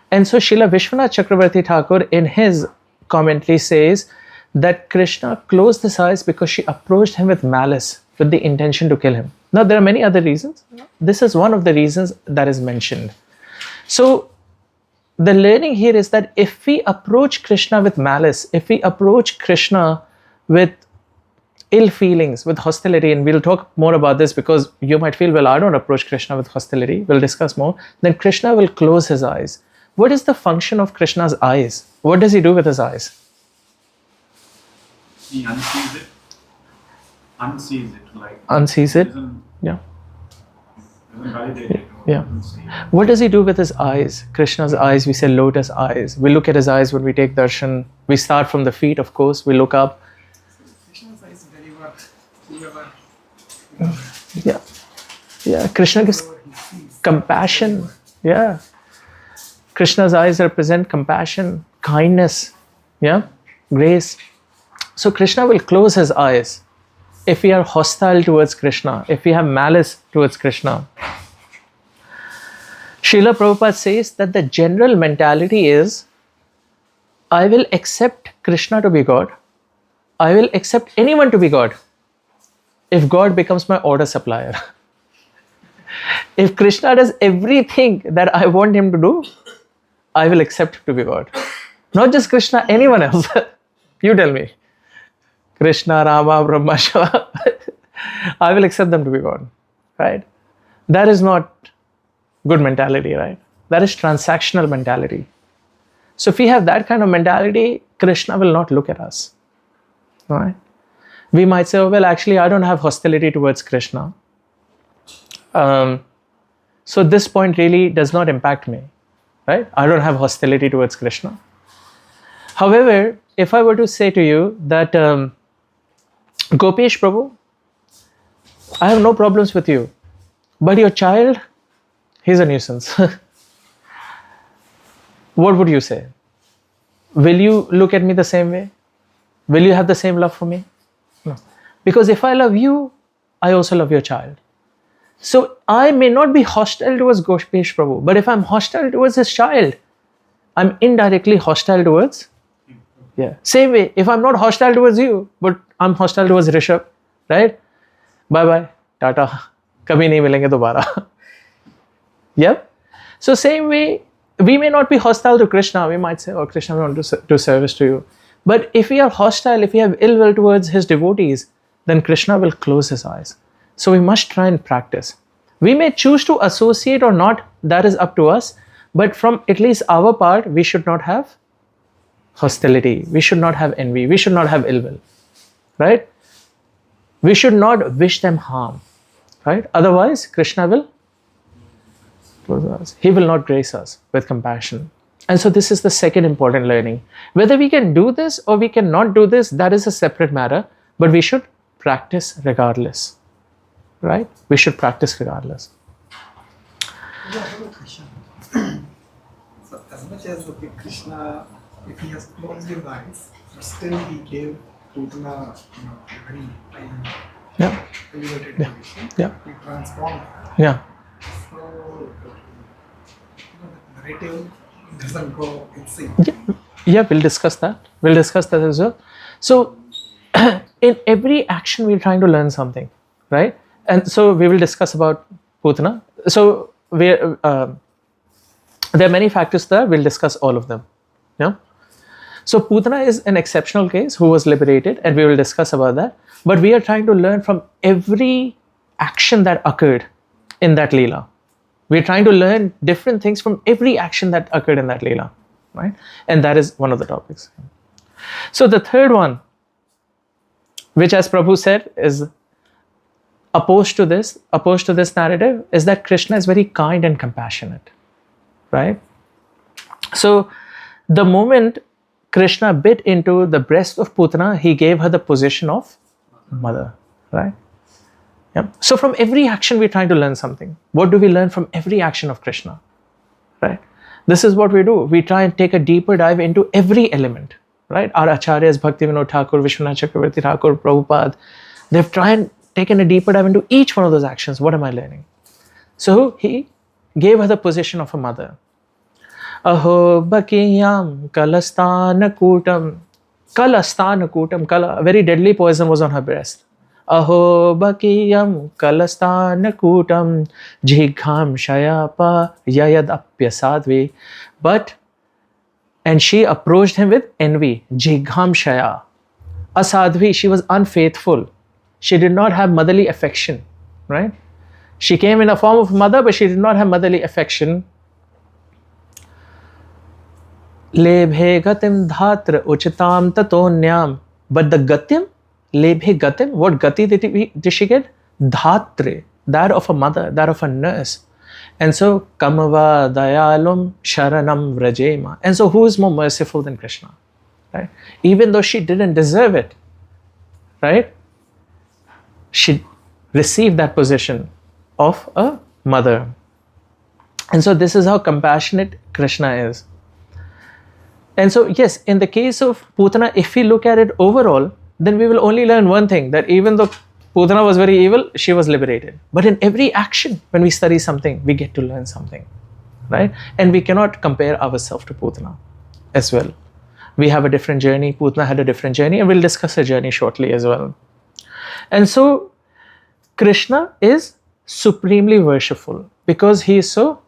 And so Srila Vishwanath Chakravarti Thakur in his commentary says that Krishna closed his eyes because she approached him with malice, with the intention to kill him. Now there are many other reasons. This is one of the reasons that is mentioned. So the learning here is that if we approach Krishna with malice, if we approach Krishna with ill feelings, with hostility, and we'll talk more about this because you might feel, well, I don't approach Krishna with hostility. We'll discuss more. Then Krishna will close his eyes. What is the function of Krishna's eyes? What does he do with his eyes? He unsees it. unsees it, like Unsees it. Doesn't, Yeah. doesn't validate it. Yeah. Doesn't see it. What does he do with his eyes? Krishna's eyes, we say lotus eyes. We look at his eyes when we take darshan. We start from the feet, of course. We look up. Krishna's eyes deliver whoever Yeah. Yeah. Krishna gives he sees. compassion. Yeah. Krishna's eyes represent compassion, kindness, yeah, grace. So Krishna will close his eyes if we are hostile towards Krishna, if we have malice towards Krishna. Srila Prabhupada says that the general mentality is, I will accept Krishna to be God. I will accept anyone to be God if God becomes my order supplier. If Krishna does everything that I want him to do, I will accept him to be God. Not just Krishna, anyone else. You tell me. Krishna, Rama, Brahma, Shiva. I will accept them to be God. Right? That is not good mentality, right? That is transactional mentality. So if we have that kind of mentality, Krishna will not look at us. Right? We might say, oh, well, actually, I don't have hostility towards Krishna. So this point really does not impact me. Right? I don't have hostility towards Krishna. However, if I were to say to you that, Gopesh Prabhu, I have no problems with you, but your child, he's a nuisance. What would you say? Will you look at me the same way? Will you have the same love for me? No. Because if I love you, I also love your child. So I may not be hostile towards Gopesh Prabhu, but if I'm hostile towards his child, I'm indirectly hostile towards. Yeah. Same way, if I'm not hostile towards you, but I'm hostile towards Rishabh, right? Bye bye, Tata. Kabhi nahi milenge dobara. Yep. So same way, we may not be hostile to Krishna. We might say, oh, Krishna, we want to do service to you. But if we are hostile, if we have ill will towards his devotees, then Krishna will close his eyes. So we must try and practice. We may choose to associate or not, that is up to us. But from at least our part, we should not have hostility. We should not have envy. We should not have ill will. Right? We should not wish them harm. Right? Otherwise, Krishna will close us. He will not grace us with compassion. And so this is the second important learning. Whether we can do this or we cannot do this, that is a separate matter. But we should practice regardless. Right? We should practice regardless. Yeah, I have a question. So as much as Krishna, if he has closed his eyes, but still he gave Putana, a very Yeah. elevated Yeah. condition. Yeah. He transformed her. Yeah. So the narrative doesn't go in sync. Yeah, we'll discuss that. We'll discuss that as well. So, in every action, we're trying to learn something, right? And so we will discuss about Putana. So there are many factors there. We'll discuss all of them. Yeah. So Putana is an exceptional case who was liberated, and we will discuss about that. But we are trying to learn from every action that occurred in that Leela. We're trying to learn different things from every action that occurred in that Leela, right? And that is one of the topics. So the third one, which as Prabhu said is opposed to this narrative, is that Krishna is very kind and compassionate, right? So the moment Krishna bit into the breast of Putana, he gave her the position of mother, right? Yeah. So from every action, we're trying to learn something. What do we learn from every action of Krishna, right? This is what we do. We try and take a deeper dive into every element, right? Our acharyas, Bhaktivinoda Thakur, Vishwanath Chakravarti Thakur, Prabhupada, they've tried and taken a deeper dive into each one of those actions. What am I learning? So he gave her the position of a mother. Aho bakiyam kalastana kutam. Kalastana kutam. Kala, a very deadly poison was on her breast. Aho bakiyam kalastana kutam jigham shayapa yayad apyasadvi. And she approached him with envy. Jigham shaya. Asadvi, she was unfaithful. She did not have motherly affection, right? She came in a form of mother, but she did not have motherly affection. Lebhe gatim dhatra uchitam tatonyam. But the gatim, Lebhe gatim. What gati did she get? Dhatre. That of a mother, that of a nurse. And so, Kamava Dayalum Sharanam Vrajema. And so, who is more merciful than Krishna? Right? Even though she didn't deserve it, right? She received that position of a mother. And so, this is how compassionate Krishna is. And so, yes, in the case of Putana, if we look at it overall, then we will only learn one thing, that even though Putana was very evil, she was liberated. But in every action, when we study something, we get to learn something, right? And we cannot compare ourselves to Putana as well. We have a different journey. Putana had a different journey, and we'll discuss her journey shortly as well. And so, Krishna is supremely worshipful because he is so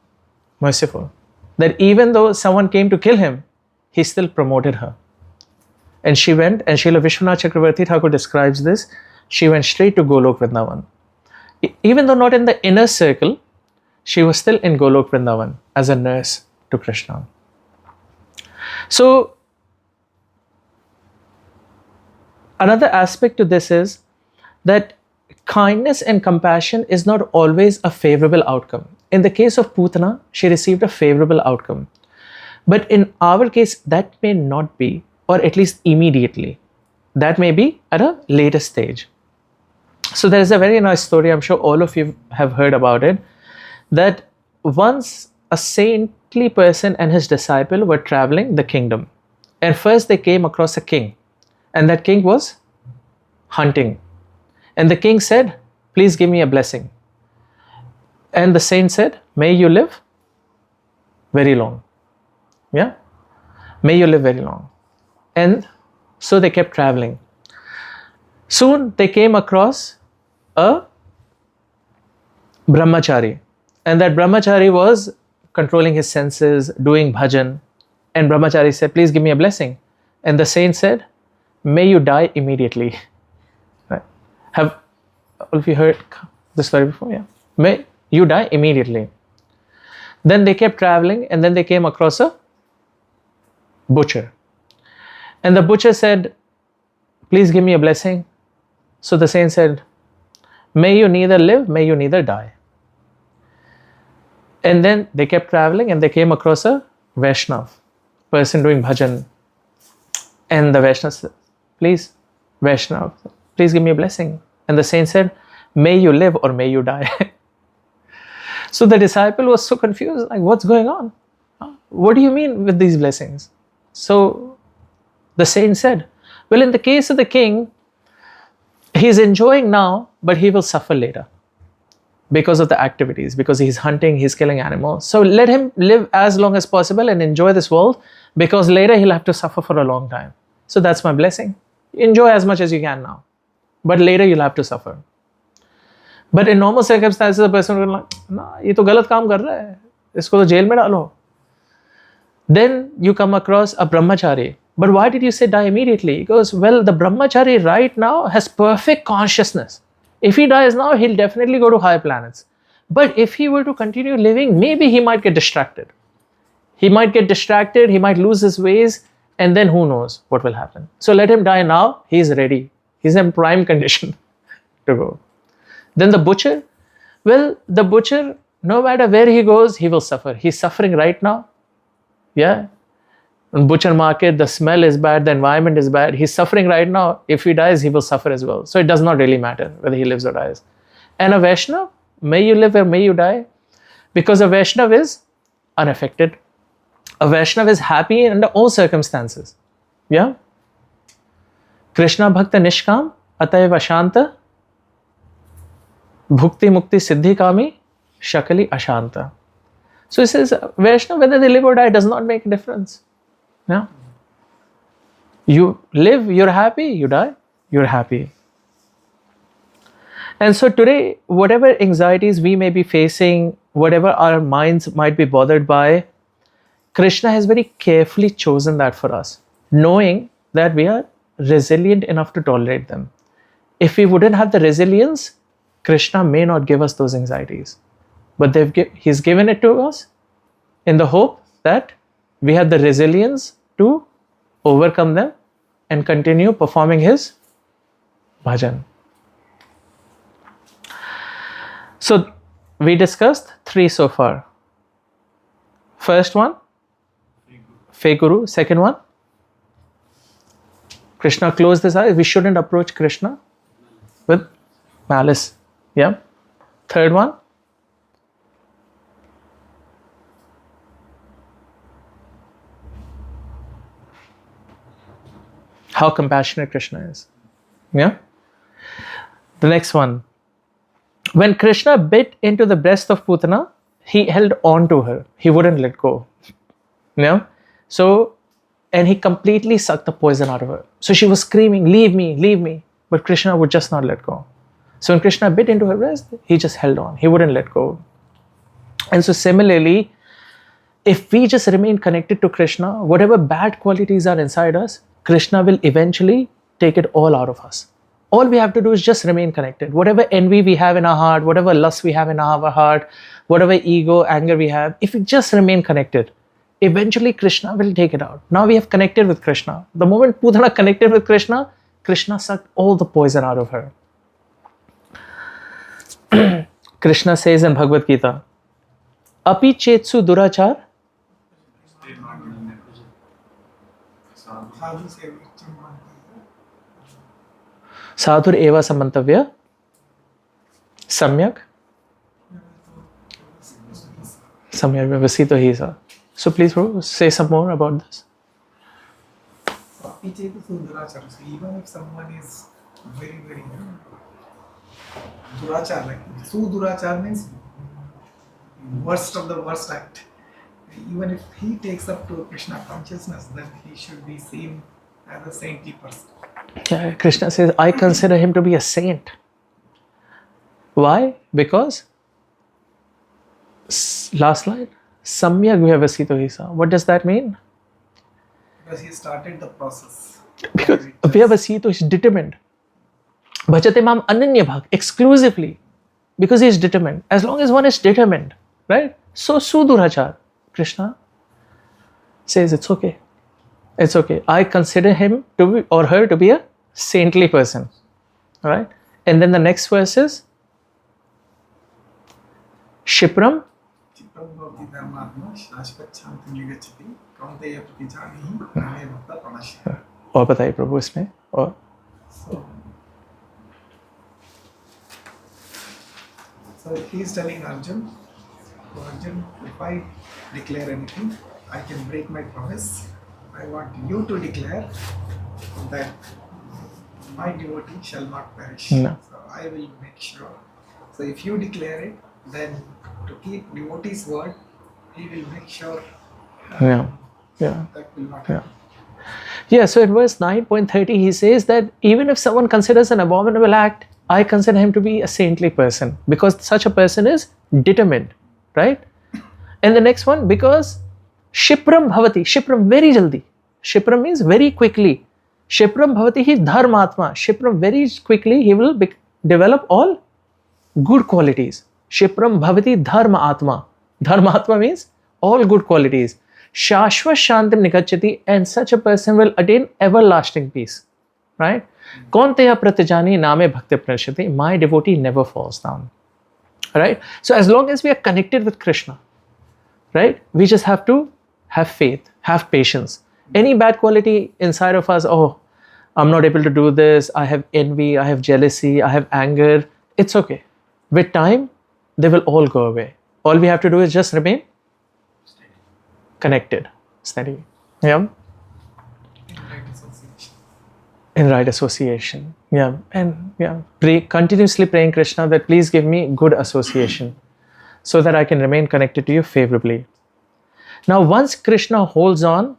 merciful that even though someone came to kill him, he still promoted her. And she went, and Srila Vishwanath Chakravarti Thakur describes this, she went straight to Golok Vrindavan. Even though not in the inner circle, she was still in Golok Vrindavan as a nurse to Krishna. So, another aspect to this is that kindness and compassion is not always a favorable outcome. In the case of Putana, she received a favorable outcome. But in our case, that may not be, or at least immediately. That may be at a later stage. So there is a very nice story, I'm sure all of you have heard about it, that once a saintly person and his disciple were traveling the kingdom. And first they came across a king. And that king was hunting. And the king said, please give me a blessing. And the saint said, may you live very long. Yeah? May you live very long. And so they kept traveling. Soon they came across a brahmachari. And that brahmachari was controlling his senses, doing bhajan. And brahmachari said, please give me a blessing. And the saint said, may you die immediately. Right? Have all of you heard this story before? Yeah. May you die immediately. Then they kept traveling, and then they came across a butcher. And the butcher said, please give me a blessing. So the saint said, may you neither live, may you neither die. And then they kept traveling, and they came across a Vaishnav, person doing bhajan. And the Vaishnav said, please, Vaishnav, please give me a blessing. And the saint said, may you live or may you die. So the disciple was so confused, like, what's going on? What do you mean with these blessings? So the saint said, well, in the case of the king, he's enjoying now, but he will suffer later because of the activities, because he's hunting, he's killing animals. So let him live as long as possible and enjoy this world, because later he'll have to suffer for a long time. So that's my blessing. Enjoy as much as you can now, but later you'll have to suffer. But in normal circumstances, a person will be like, nah, ये तो गलत काम कर रहा है, इसको तो jail में डालो. Then you come across a brahmachari. But why did you say die immediately? He goes, well, the brahmachari right now has perfect consciousness. If he dies now, he'll definitely go to higher planets. But if he were to continue living, maybe he might get distracted. He might get distracted, he might lose his ways, and then who knows what will happen. So let him die now, he's ready. He's in prime condition to go. Then the butcher, well, the butcher, no matter where he goes, he will suffer. He's suffering right now. Yeah. In butcher market, the smell is bad, the environment is bad. He's suffering right now. If he dies, he will suffer as well. So it does not really matter whether he lives or dies. And a Vaishnav, may you live or may you die, because a Vaishnav is unaffected. A Vaishnav is happy under all circumstances. Yeah? Krishna Bhakta Nishkam, Ataiva Shanta, Bhukti Mukti Siddhi Kami, Shakali Ashanta. So he says, Vaishnav, whether they live or die, does not make a difference. Yeah? You live, you're happy, you die, you're happy. And so today, whatever anxieties we may be facing, whatever our minds might be bothered by, Krishna has very carefully chosen that for us, knowing that we are resilient enough to tolerate them. If we wouldn't have the resilience, Krishna may not give us those anxieties. But He's given it to us in the hope that we have the resilience to overcome them and continue performing His Bhajan. So we discussed 3 so far. First one, fake guru. Second one, Krishna closed his eyes. We shouldn't approach Krishna with malice. Yeah. Third one, how compassionate Krishna is. Yeah. The next one, when Krishna bit into the breast of Putana, he held on to her. He wouldn't let go. Yeah. So, and he completely sucked the poison out of her. So she was screaming, leave me, leave me. But Krishna would just not let go. So when Krishna bit into her breast, he just held on. He wouldn't let go. And so similarly, if we just remain connected to Krishna, whatever bad qualities are inside us, Krishna will eventually take it all out of us. All we have to do is just remain connected. Whatever envy we have in our heart, whatever lust we have in our heart, whatever ego, anger we have, if we just remain connected, eventually Krishna will take it out. Now we have connected with Krishna. The moment Putana connected with Krishna, Krishna sucked all the poison out of her. Krishna says in Bhagavad Gita, Api chetsu durachar. Sadhur eva samantavya samyak vyavasito hi sa. So please, bro, say some more about this. So even if someone is very, very durachar, like sudurachar means worst of the worst act. Even if he takes up to Krishna consciousness, then he should be seen as a saintly person. Yeah, Krishna says, I consider him to be a saint. Why? Because, last line, Samyak vyavasito hi sa. What does that mean? Because he started the process. Because vyavasito is determined. Bhajate mam ananya bhak, exclusively. Because he is determined. As long as one is determined, right? So sudurachar. Krishna says it's okay. It's okay. I consider him to be, or her to be, a saintly person. All right? And then the next verse is Shipram. और बताइए प्रभु इसमें और So he is telling Arjun, if I declare anything, I can break my promise. I want you to declare that my devotee shall not perish. No. So I will make sure. So if you declare it, then to keep devotee's word, he will make sure yeah. that will not happen. Yeah, so in verse 9.30 he says that even if someone considers an abominable act, I consider him to be a saintly person because such a person is determined, right? And the next one, because Shipram bhavati, Shipram very jaldi. Shipram means very quickly. Shipram bhavati hi dharmatma. Shipram very quickly he will develop all good qualities. Shipram bhavati dharma atma. Dharma atma means all good qualities. Shashva shantim nikachati, and such a person will attain everlasting peace. Right? Konteya pratyajani name bhakti pranashati. My devotee never falls down. Right? So as long as we are connected with Krishna, right? We just have to have faith, have patience. Any bad quality inside of us, oh, I'm not able to do this, I have envy, I have jealousy, I have anger, it's okay. With time, they will all go away. All we have to do is just remain connected, steady. Yeah. In right association. Yeah. And yeah, continuously praying Krishna that please give me good association so that I can remain connected to you favorably. Now, once Krishna holds on,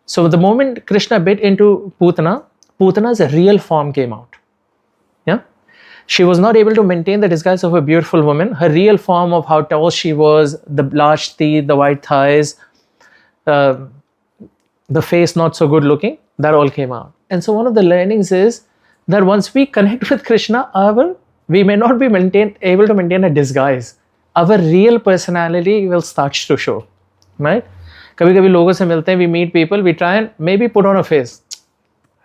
so the moment Krishna bit into Putana, Putana's real form came out. Yeah. She was not able to maintain the disguise of a beautiful woman. Her real form of how tall she was, the large teeth, the white thighs, the face not so good looking, that all came out. And so one of the learnings is that once we connect with Krishna, we may not be able to maintain a disguise. Our real personality will start to show. Right? कभी-कभी लोगों से मिलते हैं, we meet people, we try and maybe put on a face.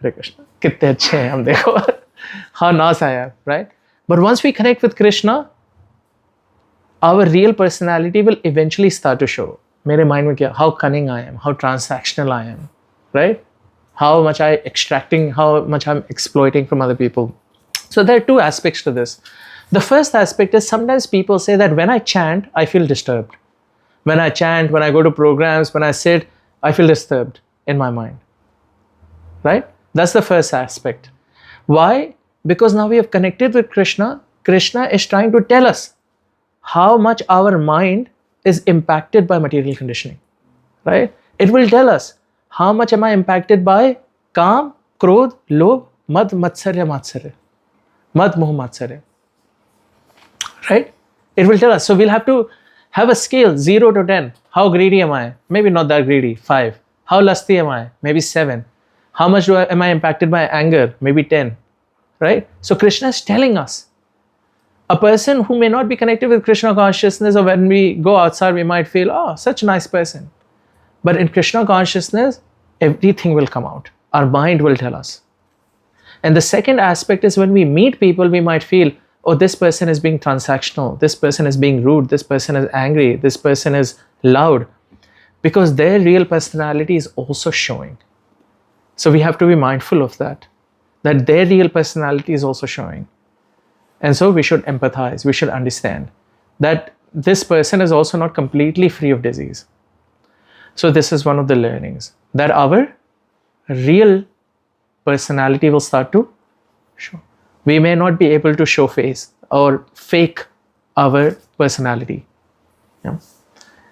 Hare Krishna, कितने अच्छे हैं हम देखो. how nice I am, right? But once we connect with Krishna, our real personality will eventually start to show. Mere mind mein kya? How cunning I am, how transactional I am, right? How much I extracting, how much I'm exploiting from other people. So there are two aspects to this. The first aspect is sometimes people say that when I chant, I feel disturbed. When I chant, when I go to programs, when I sit, I feel disturbed in my mind. Right? That's the first aspect. Why? Because now we have connected with Krishna. Krishna is trying to tell us how much our mind is impacted by material conditioning. Right? It will tell us how much am I impacted by Kam, Krodh, Lobh, Mad, Matsarya, Matsarya. Mad, Moh, Matsarya. Right? It will tell us. So we'll have to have a scale 0 to 10. How greedy am I? Maybe not that greedy, 5. How lusty am I? Maybe 7. How much am I impacted by anger? Maybe 10. Right? So Krishna is telling us. A person who may not be connected with Krishna consciousness, or when we go outside, we might feel, oh, such a nice person. But in Krishna consciousness, everything will come out. Our mind will tell us. And the second aspect is when we meet people, we might feel, oh, this person is being transactional, this person is being rude, this person is angry, this person is loud, because their real personality is also showing. So we have to be mindful of that their real personality is also showing. And so we should empathize, we should understand that this person is also not completely free of disease. So this is one of the learnings, that our real personality will start to show. We may not be able to show face or fake our personality. Yeah?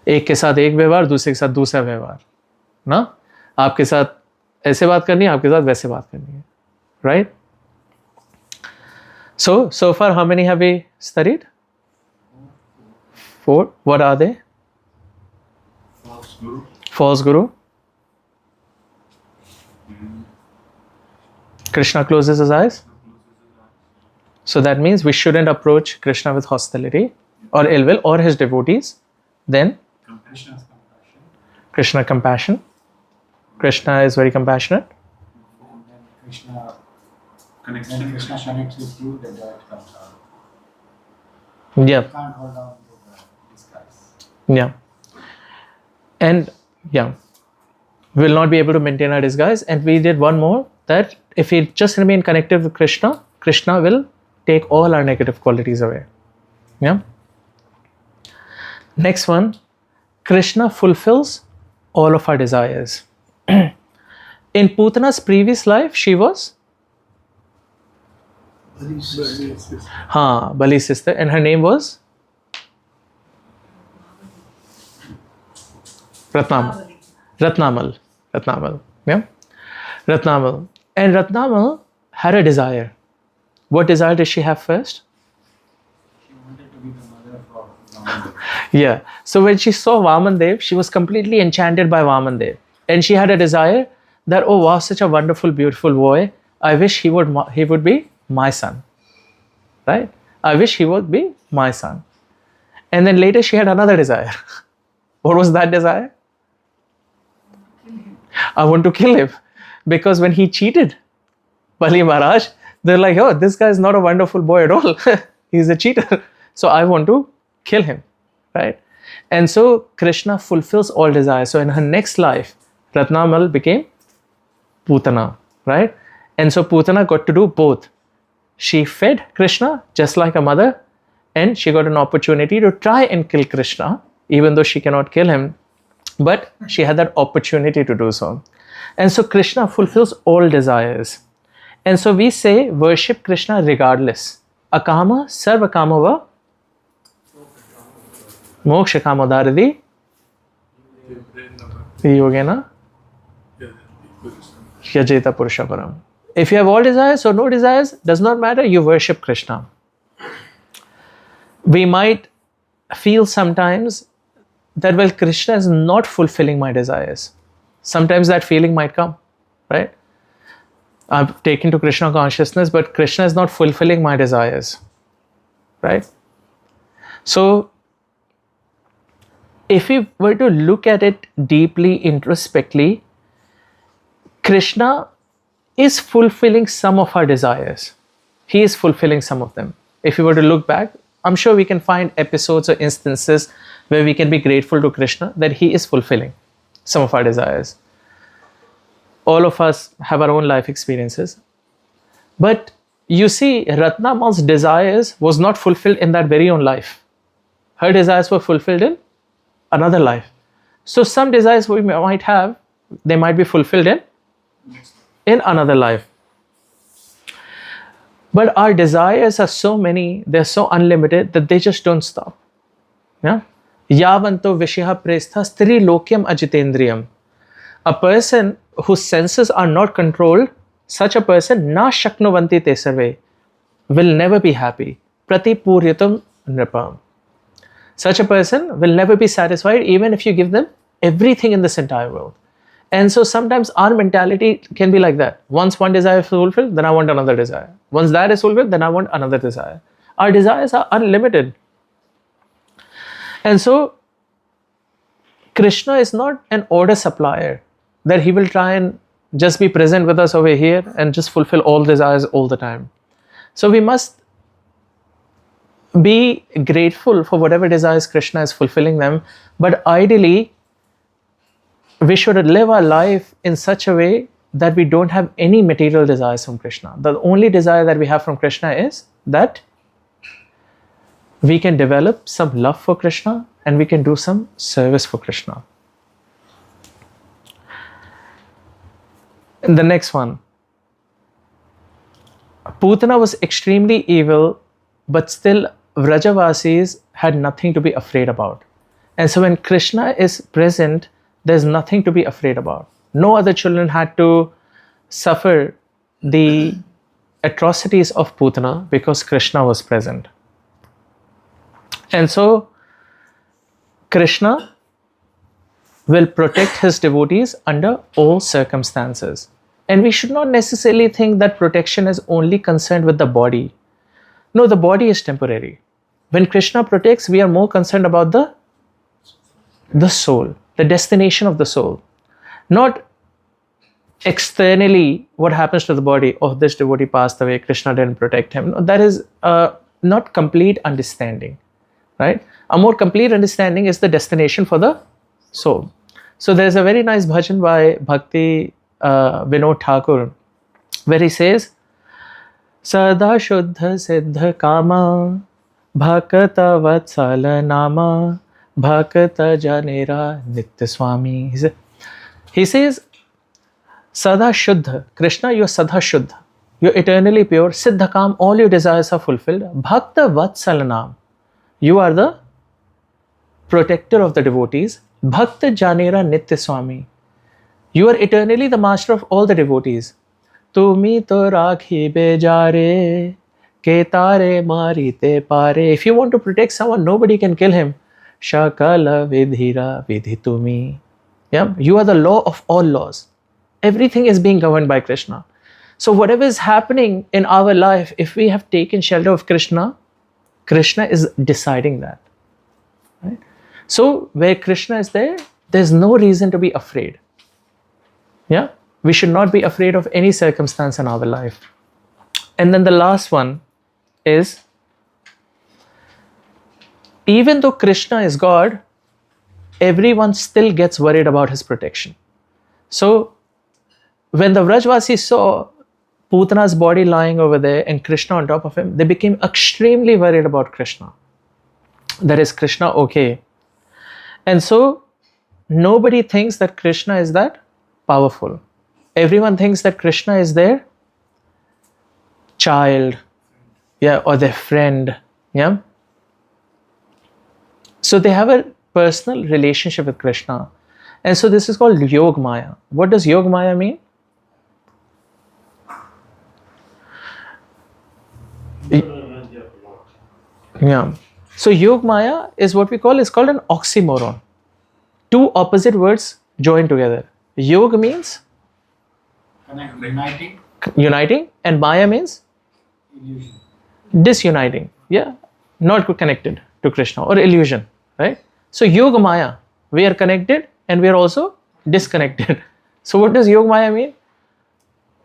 एक के साथ एक व्यवहार, दूसरे के साथ दूसरा व्यवहार, ना? आपके साथ ऐसे बात करनी है, आपके साथ वैसे बात करनी है, right? So far, how many have we studied? 4. What are they? False guru. False guru. Krishna closes his eyes. So that means we shouldn't approach Krishna with hostility or ill will, or his devotees. Then Compassion is compassion. Krishna compassion. Krishna is very compassionate. And then Krishna Connection. When Krishna connects with you, the joy comes out. Yeah. You can't hold on to the disguise. Yeah. And yeah, we'll not be able to maintain our disguise. And we did one more, that if we just remain connected with Krishna, Krishna will take all our negative qualities away. Yeah. Next one, Krishna fulfills all of our desires. In Putana's previous life, she was Bali's sister, and her name was Ratnamal. Yeah. Ratnamal. And Ratnamal had a desire. What desire did she have first? She wanted to be the mother of Vaman. Yeah. So when she saw Vamandev, she was completely enchanted by Vamandev. And she had a desire that, oh wow, such a wonderful, beautiful boy. I wish he would be my son. Right? I wish he would be my son. And then later she had another desire. What was that desire? I want to kill him. Because when he cheated Bali Maharaj, they're like, oh, this guy is not a wonderful boy at all. He's a cheater. So I want to kill him. Right? And so Krishna fulfills all desires. So in her next life, Ratnamal became Putana. Right? And so Putana got to do both. She fed Krishna just like a mother, and she got an opportunity to try and kill Krishna, even though she cannot kill him. But she had that opportunity to do so. And so Krishna fulfills all desires. And so we say worship Krishna regardless. Akama, sarva kamava, moksha kamodaradi, yogena, yajeta purusha param. If you have all desires or no desires, does not matter, you worship Krishna. We might feel sometimes that, well, Krishna is not fulfilling my desires. Sometimes that feeling might come, right? I've taken to Krishna consciousness, but Krishna is not fulfilling my desires, right? So, if we were to look at it deeply, introspectively, Krishna is fulfilling some of our desires. he is fulfilling some of them. If you were to look back, I'm sure we can find episodes or instances where we can be grateful to Krishna that he is fulfilling some of our desires. All of us have our own life experiences. But you see, Ratnamal's desires was not fulfilled in that very own life. Her desires were fulfilled in another life. So some desires we might have, they might be fulfilled in another life. But our desires are so many, they're so unlimited that they just don't stop. Yeah? Yavanto Vishaha Prestha Stri Lokyam Ajitendriyam. A person whose senses are not controlled, such a person, na shaknuvanti te sarve, will never be happy. Pratipuryatam nripam. Such a person will never be satisfied even if you give them everything in this entire world. And so sometimes our mentality can be like that. Once one desire is fulfilled, then I want another desire. Once that is fulfilled, then I want another desire. Our desires are unlimited. And so Krishna is not an order supplier that he will try and just be present with us over here and just fulfill all desires all the time. So we must be grateful for whatever desires Krishna is fulfilling them, but ideally we should live our life in such a way that we don't have any material desires from Krishna. The only desire that we have from Krishna is that we can develop some love for Krishna and we can do some service for Krishna. And the next one. Putana was extremely evil, but still Vrajavasis had nothing to be afraid about. And so when Krishna is present, there's nothing to be afraid about. No other children had to suffer the atrocities of Putana because Krishna was present. And so Krishna will protect his devotees under all circumstances. And we should not necessarily think that protection is only concerned with the body. No, the body is temporary. When Krishna protects, we are more concerned about the soul, the destination of the soul. Not externally what happens to the body. Oh, this devotee passed away, Krishna didn't protect him. No, that is not complete understanding, right? A more complete understanding is the destination for the soul. So there's a very nice bhajan by Bhakti Vinod Thakur where he says, Sada Shuddha Siddha Kama Bhakata Vatsala Nama Bhakata Janera Nitya Swami. He says, Sada Shuddha, Krishna, you are Sada Shuddha. You are eternally pure. Siddha Kam, all your desires are fulfilled. Bhakta Vatsalanam, you are the protector of the devotees. Bhakta Janera Nitya Swami, you are eternally the master of all the devotees. Tumi to rakhi bejare, ketare marite pare. If you want to protect someone, nobody can kill him. Shakala vidhira vidhitumi. Yeah, you are the law of all laws. Everything is being governed by Krishna. So whatever is happening in our life, if we have taken shelter of Krishna, Krishna is deciding that. Right? So where Krishna is there, there's no reason to be afraid. Yeah, we should not be afraid of any circumstance in our life. And then the last one is, even though Krishna is God, everyone still gets worried about his protection. So when the Vrajvasis saw Putana's body lying over there and Krishna on top of him, they became extremely worried about Krishna. That is Krishna okay? And so nobody thinks that Krishna is that powerful. Everyone thinks that Krishna is their child, yeah, or their friend, yeah. So they have a personal relationship with Krishna. And so this is called Yog Maya. What does Yog Maya mean? Yeah. So Yog Maya is what we call, is called an oxymoron. Two opposite words joined together. Yoga means uniting, and Maya means Illusion. disuniting. Yeah, not connected to Krishna, or illusion, right? So Yoga Maya, we are connected and we are also disconnected. So what does Yoga Maya mean?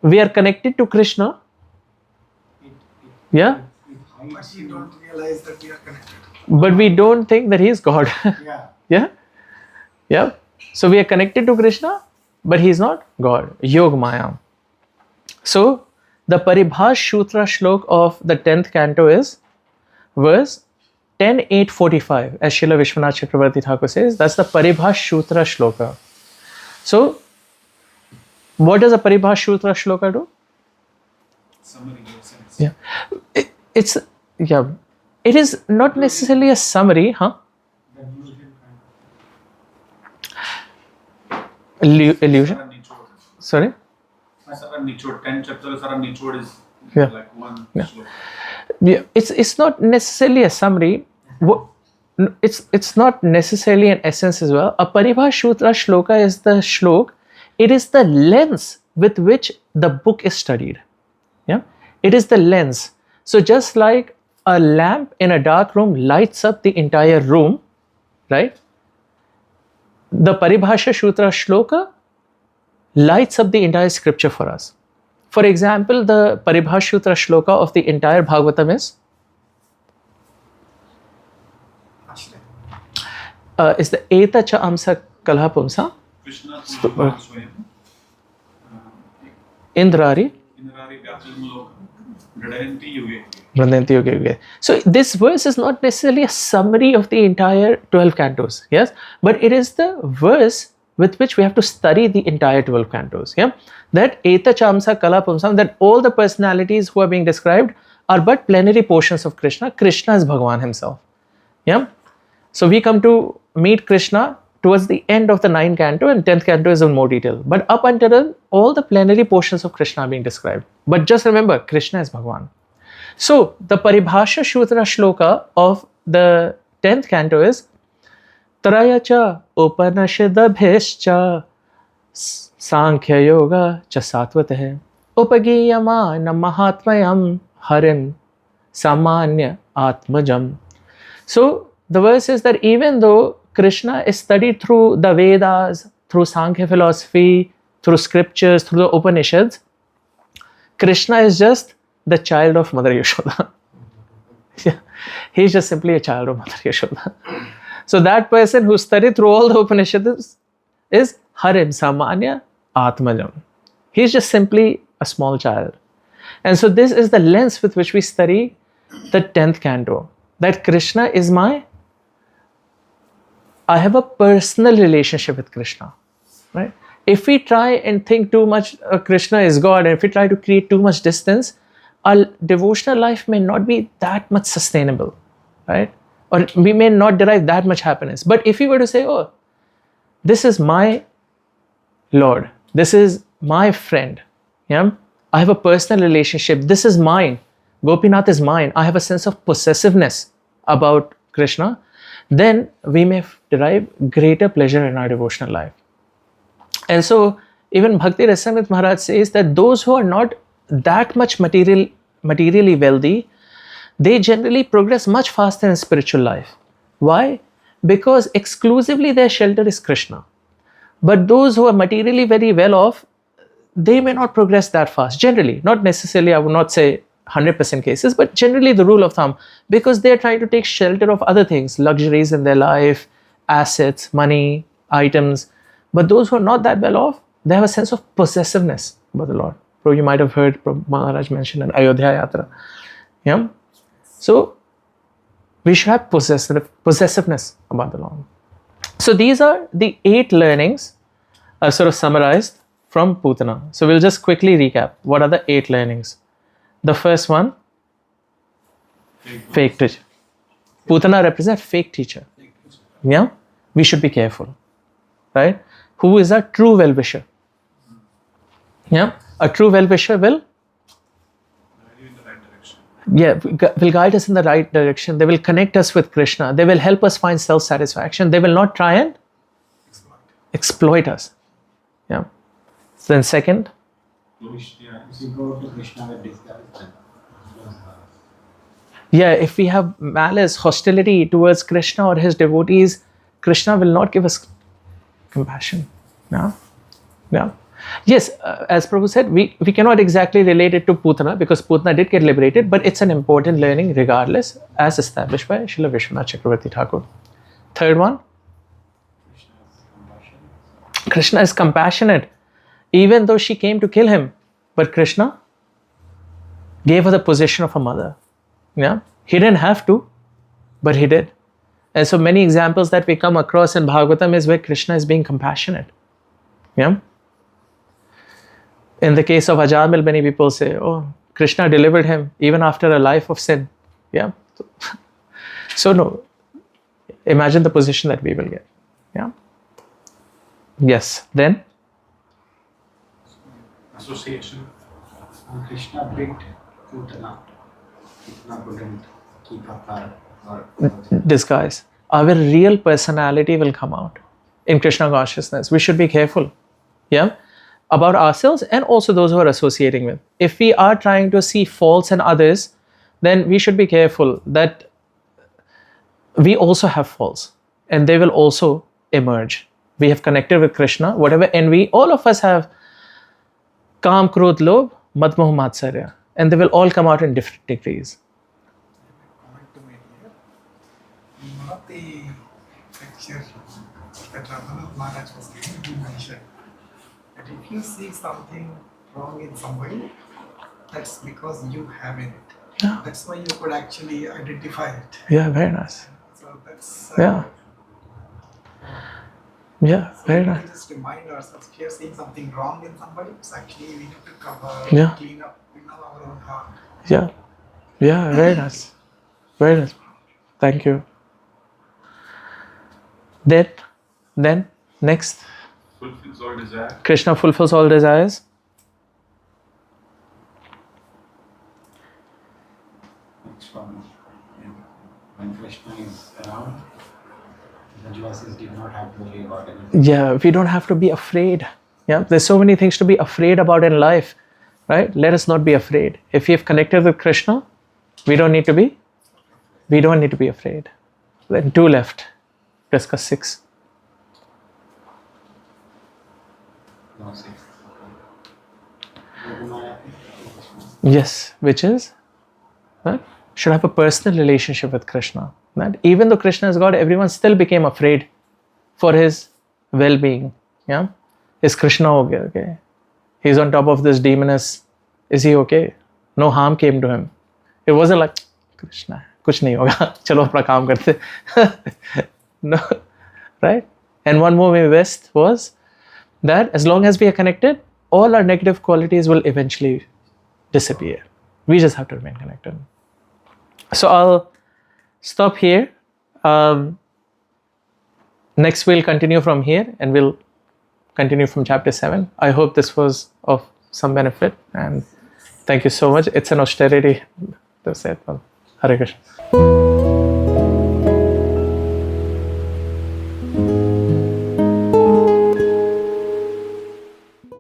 We are connected to Krishna Yeah? But we don't realize that we are connected. But we don't think that he is God. Yeah. Yeah? Yeah. So we are connected to Krishna, but he is not God. Yog Maya. So the Paribhash Shutra Shlok of the 10th canto is verse 10.8.45, as Srila Vishwanath Chakravarti Thakur says. That's the Paribhash Shutra Shloka. So what does a Paribhash Shutra Shloka do? Summary in a sense. Yeah. It's, yeah. It is not necessarily a summary, huh? Illusion. Sara Nichod. Sorry? Sara Nichod. 10 chapters Sara Nichod is Yeah. like one Yeah. shloka. Yeah, it's not necessarily a summary. It's not necessarily an essence as well. A Paribhash Shutra Shloka is the shlok. It is the lens with which the book is studied. Yeah, it is the lens. So just like a lamp in a dark room lights up the entire room, right? The Paribhasha Shutra Shloka lights up the entire scripture for us. For example, the Paribhash Shutra Shloka of the entire Bhagavatam is the Eta Cha Amsa Kalha Pumsa Krishna Bhagavan Swayam. Indrari Inarari Vyapilmulokam. Radayanti Yuge. Vrindanti Yuge Yuge. So this verse is not necessarily a summary of the entire 12 cantos, yes, but it is the verse with which we have to study the entire 12 cantos. Yeah, that Eta Chamsa Kala Pumsam, that all the personalities who are being described are but plenary portions of Krishna. Krishna is Bhagavan himself. Yeah, so we come to meet Krishna towards the end of the 9th canto, and 10th canto is in more detail. But up until then, all the plenary portions of Krishna are being described. But just remember, Krishna is Bhagavan. So the Paribhasha Shutra Shloka of the 10th canto is Trayacha Upanashadabhescha Sankhya Yoga Cha Satvatah Upagiyamana Mahatmayam Harim Samanya Atmajam. So the verse is that even though Krishna is studied through the Vedas, through Sankhya philosophy, through scriptures, through the Upanishads, Krishna is just the child of Mother Yashoda. Yeah. He's just simply a child of Mother Yashoda. So that person who studied through all the Upanishads is Harim Samanya Atmajam. He's just simply a small child. And so this is the lens with which we study the 10th canto. That Krishna is I have a personal relationship with Krishna. Right? If we try and think too much Krishna is God, and if we try to create too much distance, our devotional life may not be that much sustainable. Right? Or we may not derive that much happiness. But if we were to say, oh, this is my Lord, this is my friend, yeah? I have a personal relationship, this is mine, Gopinath is mine, I have a sense of possessiveness about Krishna, then we may derive greater pleasure in our devotional life. And so even Bhakti Rasamrita Maharaj says that those who are not that much materially wealthy, they generally progress much faster in spiritual life. Why? Because exclusively their shelter is Krishna. But those who are materially very well off, they may not progress that fast. Generally, not necessarily, I would not say 100% cases, but generally the rule of thumb, because they are trying to take shelter of other things, luxuries in their life, assets, money, items. But those who are not that well off, they have a sense of possessiveness about the Lord. So you might have heard Maharaj mention in Ayodhya Yatra. Yeah? So we should have possessiveness about the Lord. So these are the 8 learnings sort of summarized from Putana. So we'll just quickly recap. What are the 8 learnings? The first one, fake teacher. Putana represents fake teacher. Yeah? We should be careful. Right? Who is a true well-wisher? Yeah? A true well-wisher will will guide us in the right direction. They will connect us with Krishna. They will help us find self-satisfaction. They will not try and exploit us. Yeah. Then second, If you go to Krishna with disguise, yeah, if we have malice, hostility towards Krishna or his devotees, Krishna will not give us compassion. Yeah. Yeah. Yes, as Prabhu said, we cannot exactly relate it to Putana because Putana did get liberated, but it's an important learning regardless, as established by Srila Vishwanath Chakravarti Thakur. Third one, Krishna is compassionate, even though she came to kill him. But Krishna gave her the position of a mother. Yeah, he didn't have to, but he did. And so many examples that we come across in Bhagavatam is where Krishna is being compassionate. Yeah. In the case of Ajamil, many people say, oh, Krishna delivered him even after a life of sin. Yeah. So no, imagine the position that we will get. Yeah. Yes. Then? Association. When Krishna beat Putana, Putana couldn't keep her power. Disguise. Our real personality will come out in Krishna consciousness. We should be careful. Yeah. About ourselves and also those who are associating with. If we are trying to see faults in others, then we should be careful that we also have faults and they will also emerge. We have connected with Krishna, whatever envy, all of us have Kam, Krodh, Lobh, Mad, Moh, Matsarya, and they will all come out in different degrees. Comment to me here. In one of the lectures that Ramanath Maharaj was giving, he mentioned that if you see something wrong in somebody, that's because you have in it. Yeah. That's why you could actually identify it. Yeah, very nice. So that's Yeah. Yeah, so very we nice. can just remind ourselves if you're seeing something wrong in somebody, it's actually we need to cover, Yeah. clean up our own heart. Yeah. Yeah, very nice. Very nice. Thank you. Then, next, Fulfills all desire. Krishna fulfills all desires. Next one, when Krishna is around, the Jvasis did not have to worry about anything. Yeah, we don't have to be afraid. Yeah, there's so many things to be afraid about in life, right? Let us not be afraid. If we have connected with Krishna, we don't need to be afraid. Then 2 left. Discuss 6. No, see. Yogamaya, Yes, which is right? Should have a personal relationship with Krishna. Right? Even though Krishna is God, everyone still became afraid for his well-being. Yeah, is Krishna okay? He's on top of this demoness. Is he okay? No harm came to him. It wasn't like Krishna, kuch nahi hoga. Chalo apna kaam karte. No, right? And one more we missed was that as long as we are connected, all our negative qualities will eventually disappear. We just have to remain connected. So I'll stop here. Next we'll continue from here and we'll continue from chapter 7. I hope this was of some benefit and thank you so much. It's an austerity. That's it. Hare Krishna.